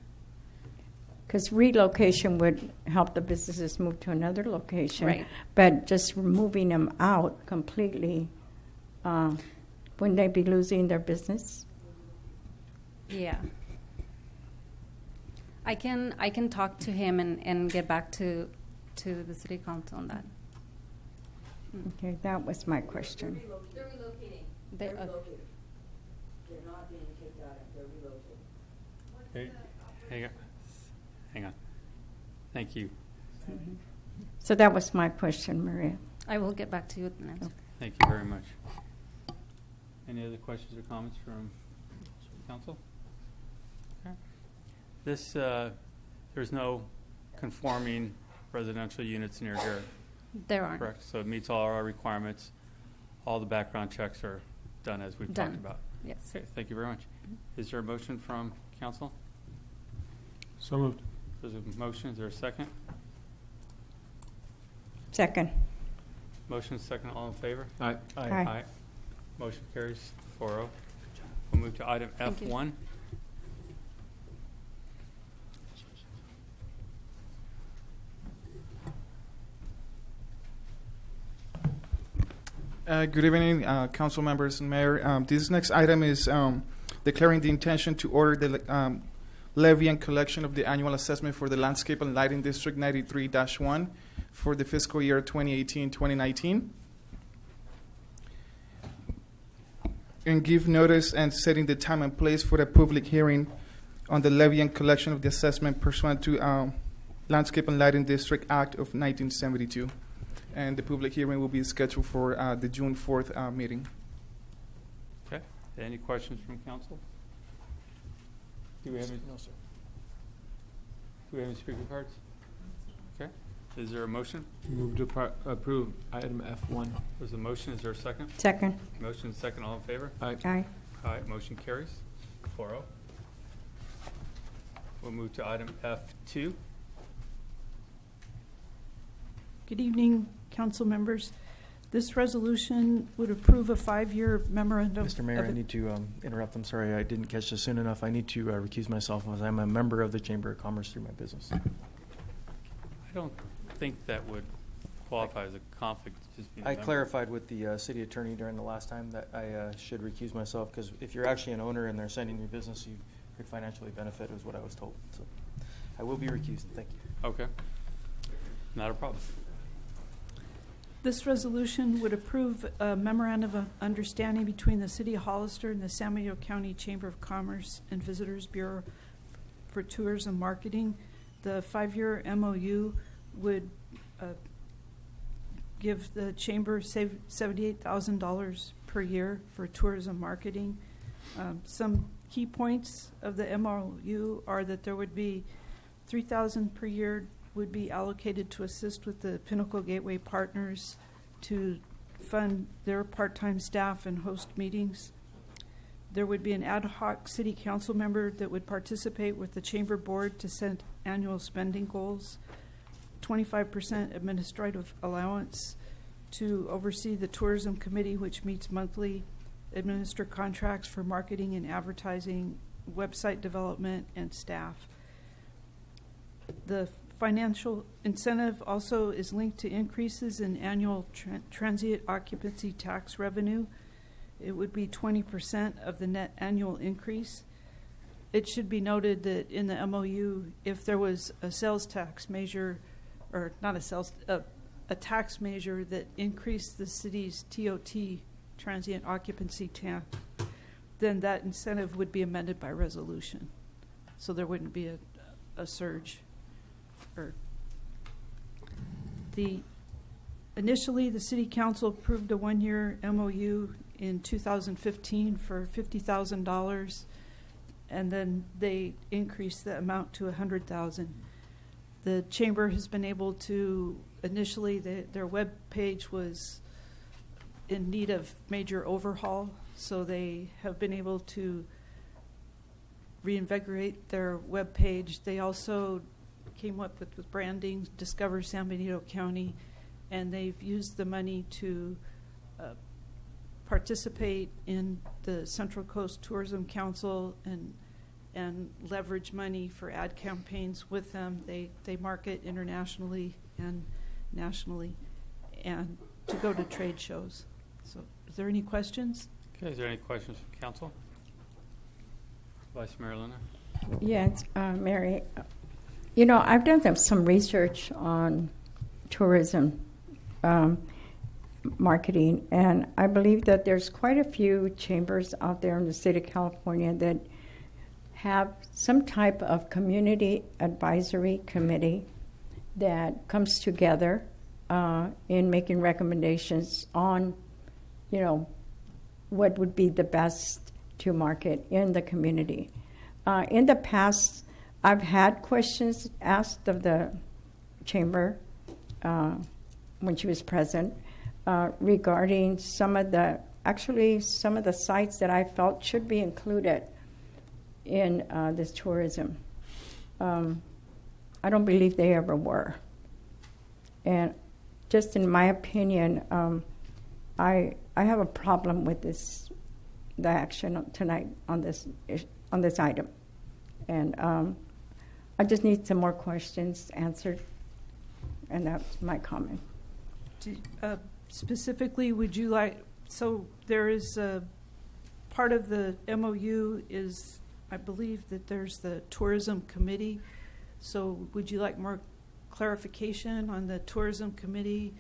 Because relocation would help the businesses move to another location, right? But just moving them out completely, wouldn't they be losing their business? Yeah. I can talk to him and get back to the city council on that. Okay, that was my question. They're relocating. They're relocated. They're not being kicked out. They're relocated. Okay. Hang on. Thank you. Mm-hmm. So that was my question, Maria. I will get back to you with the answer. Thank you very much. Any other questions or comments from council? Okay. This, there's no conforming residential units near here. There aren't. Correct. So it meets all our requirements. All the background checks are done as we've talked about. Yes. Okay. Thank you very much. Is there a motion from council? So moved. There's a motion. Is there a second? Second. Motion second. All in favor? Aye. Aye. Aye. Motion carries 4-0. We'll move to item F1. Good evening, council members and mayor. This next item is declaring the intention to order the levy and collection of the annual assessment for the Landscape and Lighting District 93-1 for the fiscal year 2018-2019. And give notice and setting the time and place for the public hearing on the levy and collection of the assessment pursuant to Landscape and Lighting District Act of 1972. And the public hearing will be scheduled for the June 4th meeting. Okay. Any questions from council? Do we have any? No, sir. Do we have any speaker cards? Okay. Is there a motion? Move to approve item F1. There's a motion. Is there a second? Second. Motion second. All in favor? Aye. Aye. Aye. Motion carries 4-0. We'll move to item F2. Good evening, council members. This resolution would approve a 5-year memorandum. Mr. Mayor, I need to interrupt. I'm sorry, I didn't catch this soon enough. I need to recuse myself as I'm a member of the Chamber of Commerce through my business. I don't think that would qualify as a conflict. Just being a I member. clarified with the city attorney during the last time that I should recuse myself because if you're actually an owner and they're sending you business, you could financially benefit, is what I was told. So I will be recused. Thank you. Okay. Not a problem. This resolution would approve a memorandum of understanding between the City of Hollister and the San Mateo County Chamber of Commerce and Visitors Bureau for Tours and Marketing. The 5-year MOU would give the chamber $78,000 per year for tourism marketing. Some key points of the MOU are that there would be $3,000 per year would be allocated to assist with the Pinnacle Gateway Partners to fund their part-time staff and host meetings. There would be an ad hoc city council member that would participate with the chamber board to set annual spending goals, 25% administrative allowance to oversee the tourism committee, which meets monthly, administer contracts for marketing and advertising, website development, and staff. The financial incentive also is linked to increases in annual transient occupancy tax revenue. It would be 20% of the net annual increase. It should be noted that in the MOU, if there was a sales tax measure, or not a tax measure that increased the city's TOT, transient occupancy tax, then that incentive would be amended by resolution. So there wouldn't be a surge. Initially, the City Council approved a one-year MOU in 2015 for $50,000, and then they increased the amount to $100,000. The Chamber has been able to, initially their web page was in need of major overhaul, so they have been able to reinvigorate their web page. They also came up with branding, Discover San Benito County, and they've used the money to participate in the Central Coast Tourism Council and leverage money for ad campaigns with them. They market internationally and nationally, and to go to trade shows. So, is there any questions? Okay, is there any questions from council? Vice Mayor Luna? Yes, Mary. You know, I've done some research on tourism marketing, and I believe that there's quite a few chambers out there in the state of California that have some type of community advisory committee that comes together in making recommendations on, you know, what would be the best to market in the community. In the past, I've had questions asked of the chamber when she was present regarding some of the sites that I felt should be included in this tourism. I don't believe they ever were. And just in my opinion, I have a problem with the action tonight on this item. And I just need some more questions answered, and that's my comment. Specifically, would you like, so there is part of the MOU is, I believe that there's the tourism committee. So would you like more clarification on the tourism committee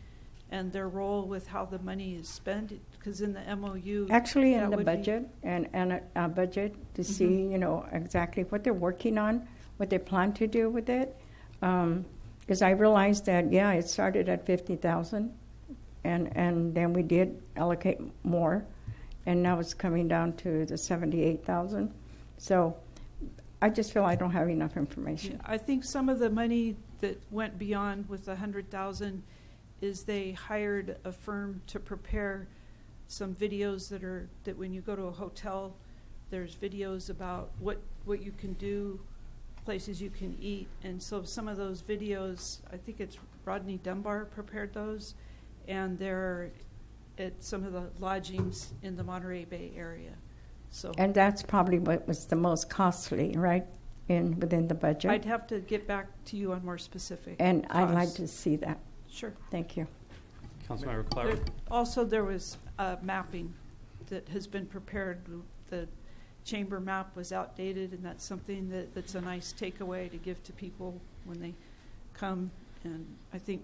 and their role with how the money is spent? Because in the MOU, actually in the budget and a budget to see, you know, exactly what they're working on, what they plan to do with it. Because I realized that, yeah, it started at $50,000, and then we did allocate more, and now it's coming down to the $78,000. So I just feel I don't have enough information. Yeah, I think some of the money that went beyond with the $100,000 is they hired a firm to prepare some videos that when you go to a hotel, there's videos about what you can do, places you can eat. And so some of those videos, I think it's Rodney Dunbar prepared those, and they're at some of the lodgings in the Monterey Bay area. So, and that's probably what was the most costly, right, within the budget? I'd have to get back to you on more specific and costs. I'd like to see that. Sure. Thank you. Councilmember Clark. Also, there was mapping that has been prepared. The chamber map was outdated, and that's something that's a nice takeaway to give to people when they come. And I think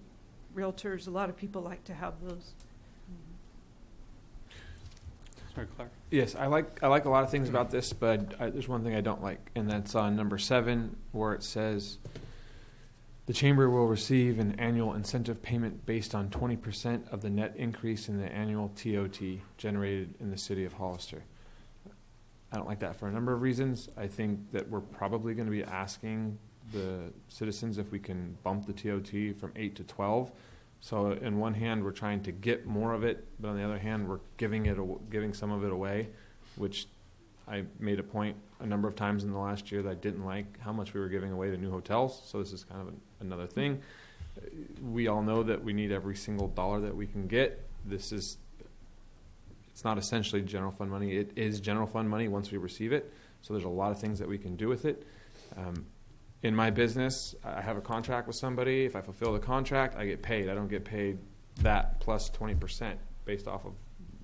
realtors, a lot of people like to have those. Clark. Yes, I like a lot of things about this, but there's one thing I don't like, and that's on number 7, where it says The Chamber will receive an annual incentive payment based on 20% of the net increase in the annual TOT generated in the city of Hollister. I don't like that for a number of reasons. I think that we're probably going to be asking the citizens if we can bump the TOT from 8 to 12. So in one hand, we're trying to get more of it, but on the other hand, we're giving some of it away, which I made a point a number of times in the last year that I didn't like how much we were giving away to new hotels. So this is kind of another thing. We all know that we need every single dollar that we can get. It's not essentially general fund money. It is general fund money once we receive it. So there's a lot of things that we can do with it. In my business, I have a contract with somebody. If I fulfill the contract, I get paid. I don't get paid that plus 20% based off of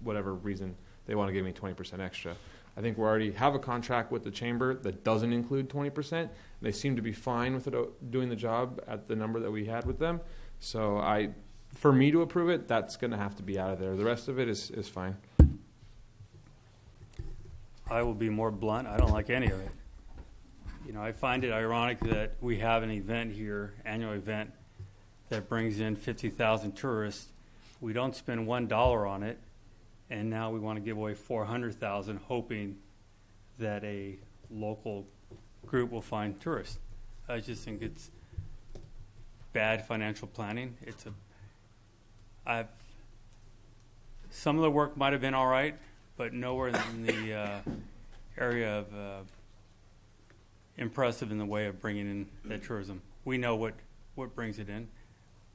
whatever reason they want to give me 20% extra. I think we already have a contract with the chamber that doesn't include 20%. They seem to be fine with it doing the job at the number that we had with them. So for me to approve it, that's going to have to be out of there. The rest of it is fine. I will be more blunt. I don't like any of it. I find it ironic that we have an event here, annual event, that brings in 50,000 tourists. We don't spend $1 on it, and now we want to give away 400,000, hoping that a local group will find tourists. I just think it's bad financial planning. Some of the work might have been all right, but nowhere in the area of impressive in the way of bringing in that tourism. We know what brings it in.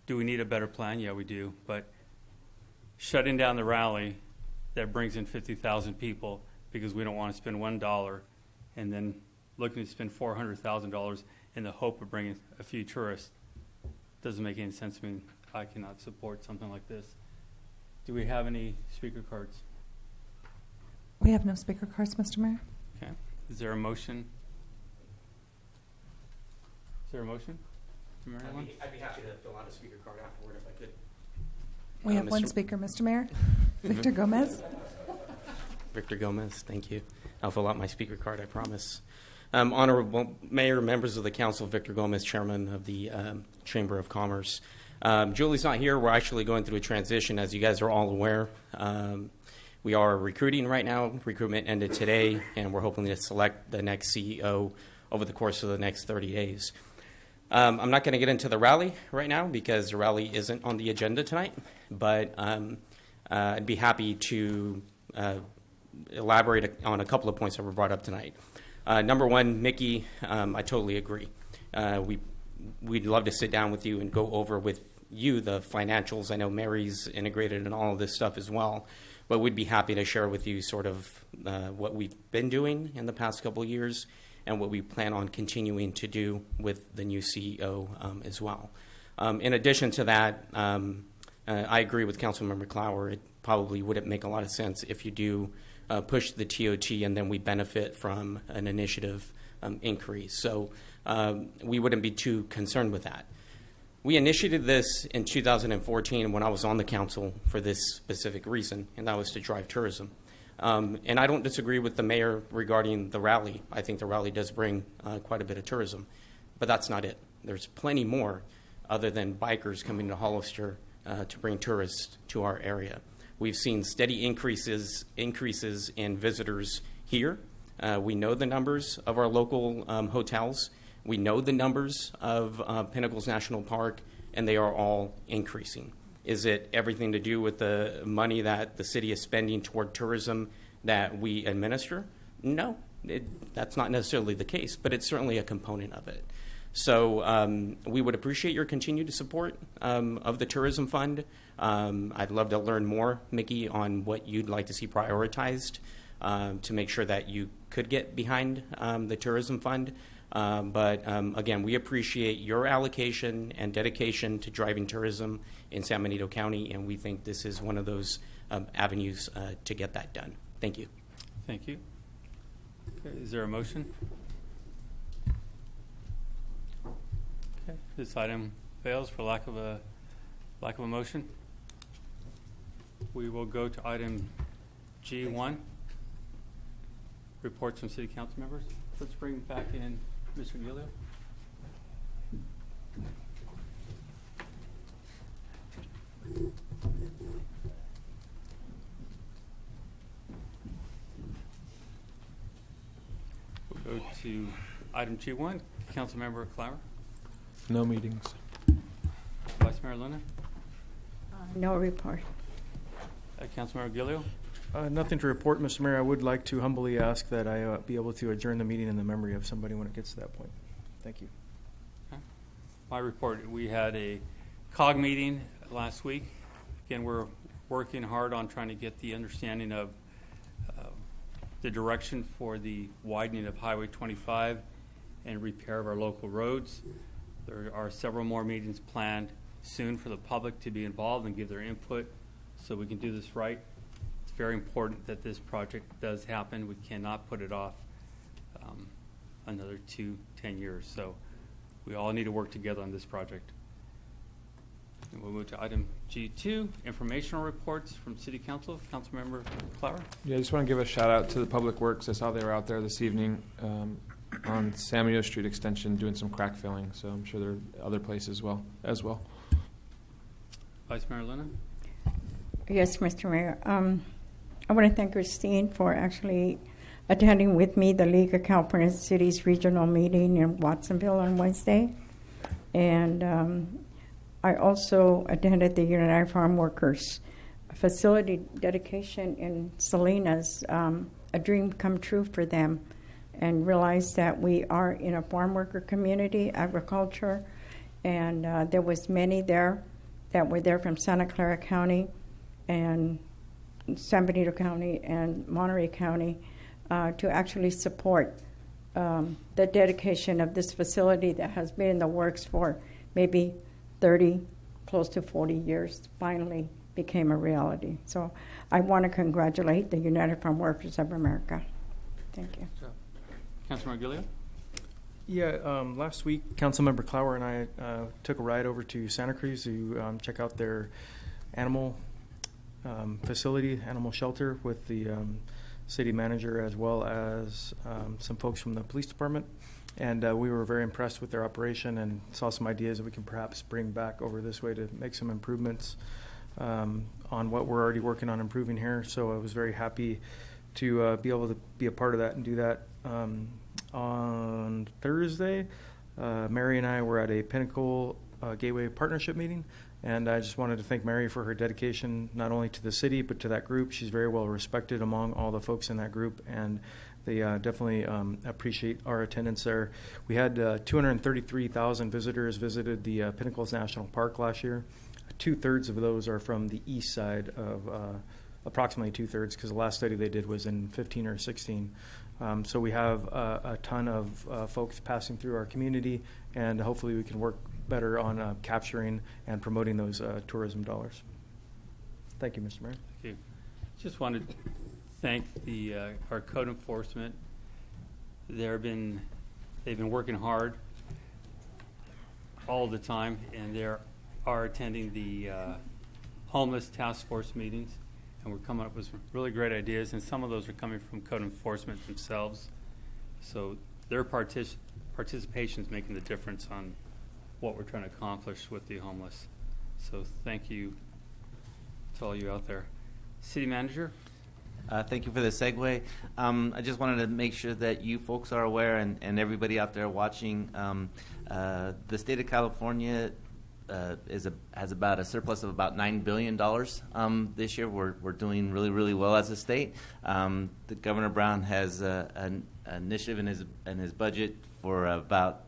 Do we need a better plan? Yeah, we do. But shutting down the rally that brings in 50,000 people because we don't want to spend $1 and then looking to spend $400,000 in the hope of bringing a few tourists doesn't make any sense to me. I cannot support something like this. Do we have any speaker cards? We have no speaker cards, Mr. Mayor. Okay. Is there a motion? Is there a motion? I'd be happy to fill out a speaker card afterward if I could. We have one speaker, Mr. Mayor. Victor Gomez. Victor Gomez, thank you. I'll fill out my speaker card, I promise. Honorable Mayor, members of the council, Victor Gomez, chairman of the Chamber of Commerce. Julie's not here. We're actually going through a transition, as you guys are all aware. We are recruiting right now. Recruitment ended today, and we're hoping to select the next CEO over the course of the next 30 days. I'm not going to get into the rally right now because the rally isn't on the agenda tonight, but I'd be happy to elaborate on a couple of points that were brought up tonight. Number one, Mickey, I totally agree. We'd love to sit down with you and go over with you the financials. I know Mary's integrated in all of this stuff as well, but we'd be happy to share with you sort of what we've been doing in the past couple of years and what we plan on continuing to do with the new CEO as well. In addition to that, I agree with Councilmember Clower. It probably wouldn't make a lot of sense if you do push the TOT and then we benefit from an initiative increase. So we wouldn't be too concerned with that. We initiated this in 2014 when I was on the council for this specific reason, and that was to drive tourism. And I don't disagree with the mayor regarding the rally. I think the rally does bring quite a bit of tourism, but that's not it. There's plenty more other than bikers coming to Hollister to bring tourists to our area. We've seen steady increases in visitors here. We know the numbers of our local hotels. We know the numbers of Pinnacles National Park, and they are all increasing. Is it everything to do with the money that the city is spending toward tourism that we administer? No, that's not necessarily the case, but it's certainly a component of it. So we would appreciate your continued support of the Tourism Fund. I'd love to learn more, Mickey, on what you'd like to see prioritized to make sure that you could get behind the Tourism Fund. But again, we appreciate your allocation and dedication to driving tourism in San Benito County, and we think this is one of those avenues to get that done. Thank you. Thank you. Okay, is there a motion? Okay, this item fails for lack of a motion. We will go to item G1. Reports from city council members. Let's bring back in Mr. Gilio. We'll go to item G1. Councilmember Clower. No meetings. Vice Mayor Luna. No report. Councilmember Gilio. Nothing to report, Mr. Mayor. I would like to humbly ask that I be able to adjourn the meeting in the memory of somebody when it gets to that point. Thank you. Okay. My report, we had a COG meeting last week. Again, we're working hard on trying to get the understanding of the direction for the widening of Highway 25 and repair of our local roads. There are several more meetings planned soon for the public to be involved and give their input so we can do this right. It's very important that this project does happen. We cannot put it off another 10 years. So we all need to work together on this project. And we'll move to item G2, informational reports from City Council. Councilmember Clower. Yeah, I just want to give a shout out to the Public Works. I saw they were out there this evening on Samuel Street Extension doing some crack filling. So I'm sure there are other places as well. Vice Mayor Luna. Yes, Mr. Mayor. I want to thank Christine for actually attending with me the League of California Cities regional meeting in Watsonville on Wednesday. And I also attended the United Farm Workers facility dedication in Salinas, a dream come true for them, and realized that we are in a farm worker community, agriculture, and there was many there that were there from Santa Clara County and San Benito County and Monterey County to actually support the dedication of this facility that has been in the works for maybe 30, close to 40 years, finally became a reality. So I want to congratulate the United Farm Workers of America. Thank you. Councilmember Gilio. Yeah, last week, Councilmember Clower and I took a ride over to Santa Cruz to check out their animal facility, animal shelter, with the city manager as well as some folks from the police department. And we were very impressed with their operation and saw some ideas that we can perhaps bring back over this way to make some improvements on what we're already working on improving here. So I was very happy to be able to be a part of that and do that. On Thursday, Mary and I were at a Pinnacle Gateway Partnership meeting, and I just wanted to thank Mary for her dedication not only to the city but to that group. She's very well respected among all the folks in that group, and they definitely appreciate our attendance there. We had 233,000 visitors visited the Pinnacles National Park last year. 2/3 of those are from the east side of approximately 2/3, because the last study they did was in 15 or 16. So we have a ton of folks passing through our community, and hopefully we can work better on capturing and promoting those tourism dollars. Thank you, Mr. Mayor. Thank you. Just wanted to thank our code enforcement. They've been working hard all the time, and they are attending the homeless task force meetings. And we're coming up with some really great ideas, and some of those are coming from code enforcement themselves. So their participation is making the difference on what we're trying to accomplish with the homeless. So thank you to all you out there. City Manager? Thank you for the segue. I just wanted to make sure that you folks are aware, and everybody out there watching, the state of California has about a surplus of about $9 billion this year. We're doing really, really well as a state. The Governor Brown has an initiative in his budget for about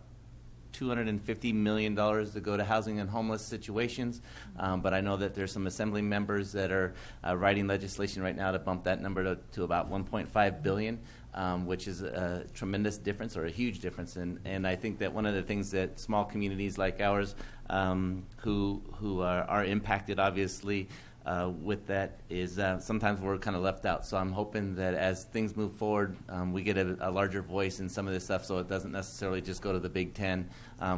$250 million to go to housing and homeless situations, but I know that there's some assembly members that are writing legislation right now to bump that number to about $1.5 billion, which is a tremendous difference, or a huge difference. And I think that one of the things that small communities like ours, who are impacted obviously with that, is sometimes we're kind of left out. So I'm hoping that as things move forward, we get a larger voice in some of this stuff, so it doesn't necessarily just go to the Big Ten,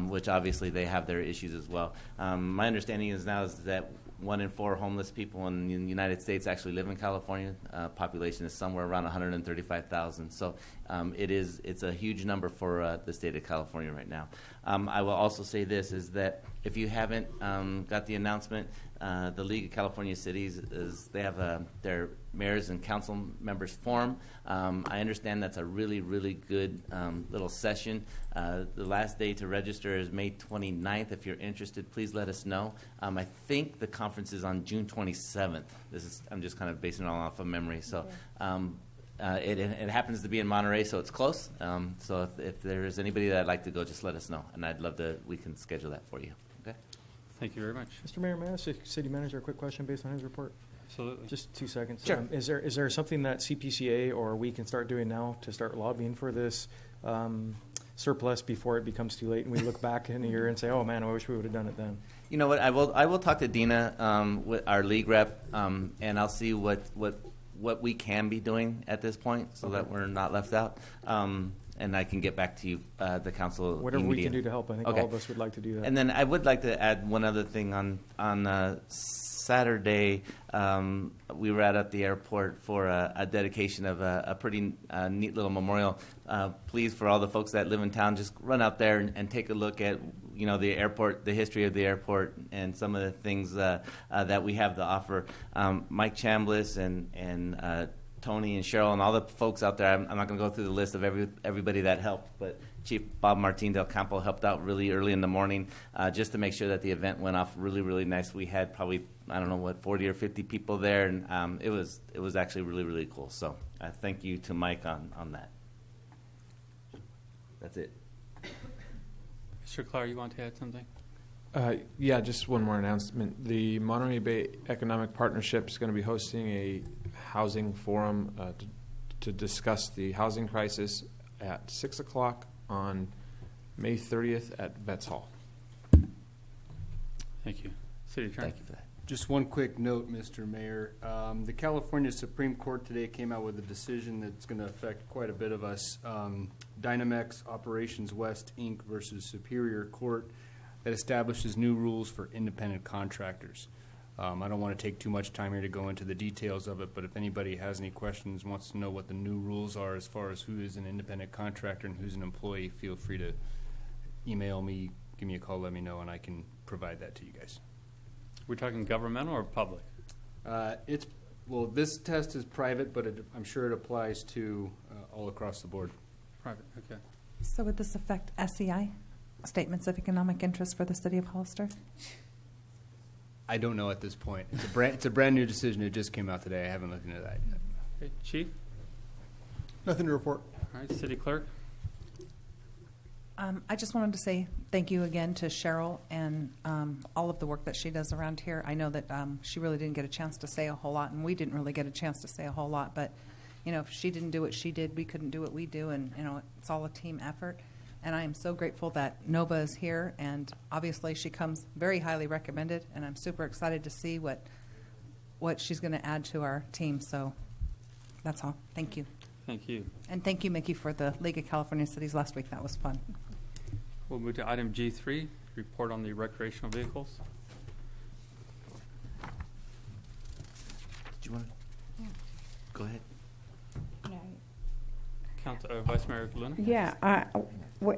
which obviously they have their issues as well. My understanding is that 1 in 4 homeless people in the United States actually live in California. Population is somewhere around 135,000. So it's a huge number for the state of California right now. I will also say this, is that if you haven't got the announcement, the League of California Cities is they have their mayors and council members forum. I understand that's a really, really good little session. The last day to register is May 29th. If you're interested, please let us know. I think the conference is on June 27th. I'm just kind of basing it all off of memory. So it happens to be in Monterey, so it's close. So if there is anybody that'd like to go, just let us know, and I'd love to. We can schedule that for you. Okay. Thank you very much. Mr. Mayor, may I ask the city manager a quick question based on his report? Absolutely. Just 2 seconds. Sure. Is there something that CPCA or we can start doing now to start lobbying for this surplus before it becomes too late and we look back in a year and say, oh man, I wish we would have done it then? You know what? I will talk to Dina, with our league rep, and I'll see what we can be doing at this point, so that we're not left out. And I can get back to you, the council. Whatever we can do to help, I think all of us would like to do that. And then I would like to add one other thing. On Saturday, we were at the airport for a dedication of a pretty neat little memorial. Please, for all the folks that live in town, just run out there and take a look at the airport, the history of the airport, and some of the things that we have to offer. Mike Chambliss and Tony and Cheryl and all the folks out there. I'm not going to go through the list of everybody that helped, but Chief Bob Martin del Campo helped out really early in the morning just to make sure that the event went off really, really nice. We had probably, 40 or 50 people there, and it was actually really, really cool. So thank you to Mike on that. That's it. Mr. Clark, you want to add something? Yeah, just one more announcement. The Monterey Bay Economic Partnership is going to be hosting a housing forum to discuss the housing crisis at 6 o'clock on May 30th at Vets Hall. Thank you. City Attorney. Thank you for that. Just one quick note, Mr. Mayor. The California Supreme Court today came out with a decision that's going to affect quite a bit of us. Dynamex Operations West, Inc. versus Superior Court that establishes new rules for independent contractors. I don't want to take too much time here to go into the details of it, but if anybody has any questions, wants to know what the new rules are as far as who is an independent contractor and who's an employee, feel free to email me, give me a call, let me know, and I can provide that to you guys. We're talking governmental or public? This test is private, but I'm sure it applies to all across the board. Private, okay. So would this affect SEI, Statements of Economic Interest for the City of Hollister? I don't know at this point. It's a brand new decision. It just came out today. I haven't looked into that yet. Okay, Chief? Nothing to report. All right, City Clerk? I just wanted to say thank you again to Cheryl and all of the work that she does around here. I know that she really didn't get a chance to say a whole lot, and we didn't really get a chance to say a whole lot. But, if she didn't do what she did, we couldn't do what we do, and, it's all a team effort. And I am so grateful that Nova is here, and obviously she comes very highly recommended, and I'm super excited to see what she's going to add to our team. So that's all. Thank you. Thank you. And thank you, Mickey, for the League of California Cities last week. That was fun. We'll move to item G3, report on the recreational vehicles. Do you want to? Go ahead. Vice Mayor Luna? Yeah.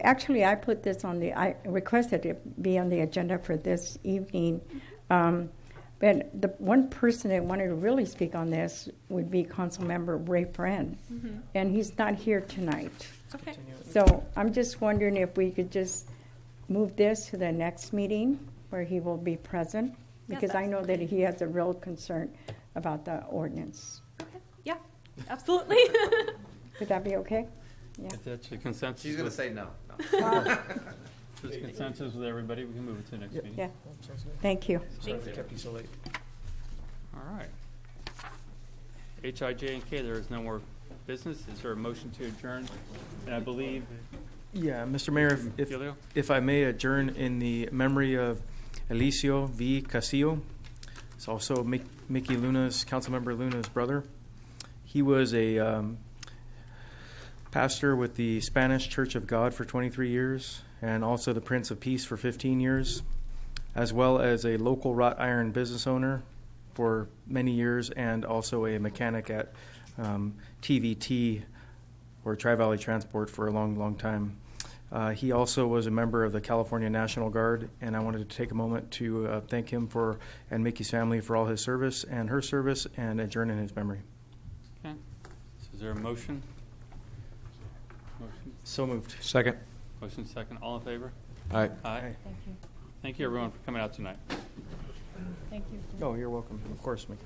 Actually, I put this I requested it be on the agenda for this evening. But the one person that wanted to really speak on this would be Councilmember Ray Friend. Mm-hmm. And he's not here tonight. Okay. So I'm just wondering if we could just move this to the next meeting where he will be present, because yes, I know that he has a real concern about the ordinance. Okay. Yeah, absolutely. Would that be okay? Yeah. If that's a consensus. She's going to say no. If there's consensus with everybody, we can move it to the next meeting. Yeah. Thank you. Sorry they kept you so late. All right. H-I-J and K, there is no more business. Is there a motion to adjourn? And I believe... Yeah, Mr. Mayor, if I may adjourn in the memory of Elicio V. Casillo. It's also Mickey Luna's, Councilmember Luna's brother. He was a pastor with the Spanish Church of God for 23 years and also the Prince of Peace for 15 years, as well as a local wrought iron business owner for many years and also a mechanic at TVT or Tri-Valley Transport for a long, long time. He also was a member of the California National Guard, and I wanted to take a moment to thank him for and Mickey's family for all his service and her service and adjourn in his memory. Okay. So is there a motion? Motion? So moved. Second. Motion second. All in favor? Aye. Aye. Thank you. Thank you, everyone, for coming out tonight. Thank you. Oh, you're welcome. Of course, Mickey.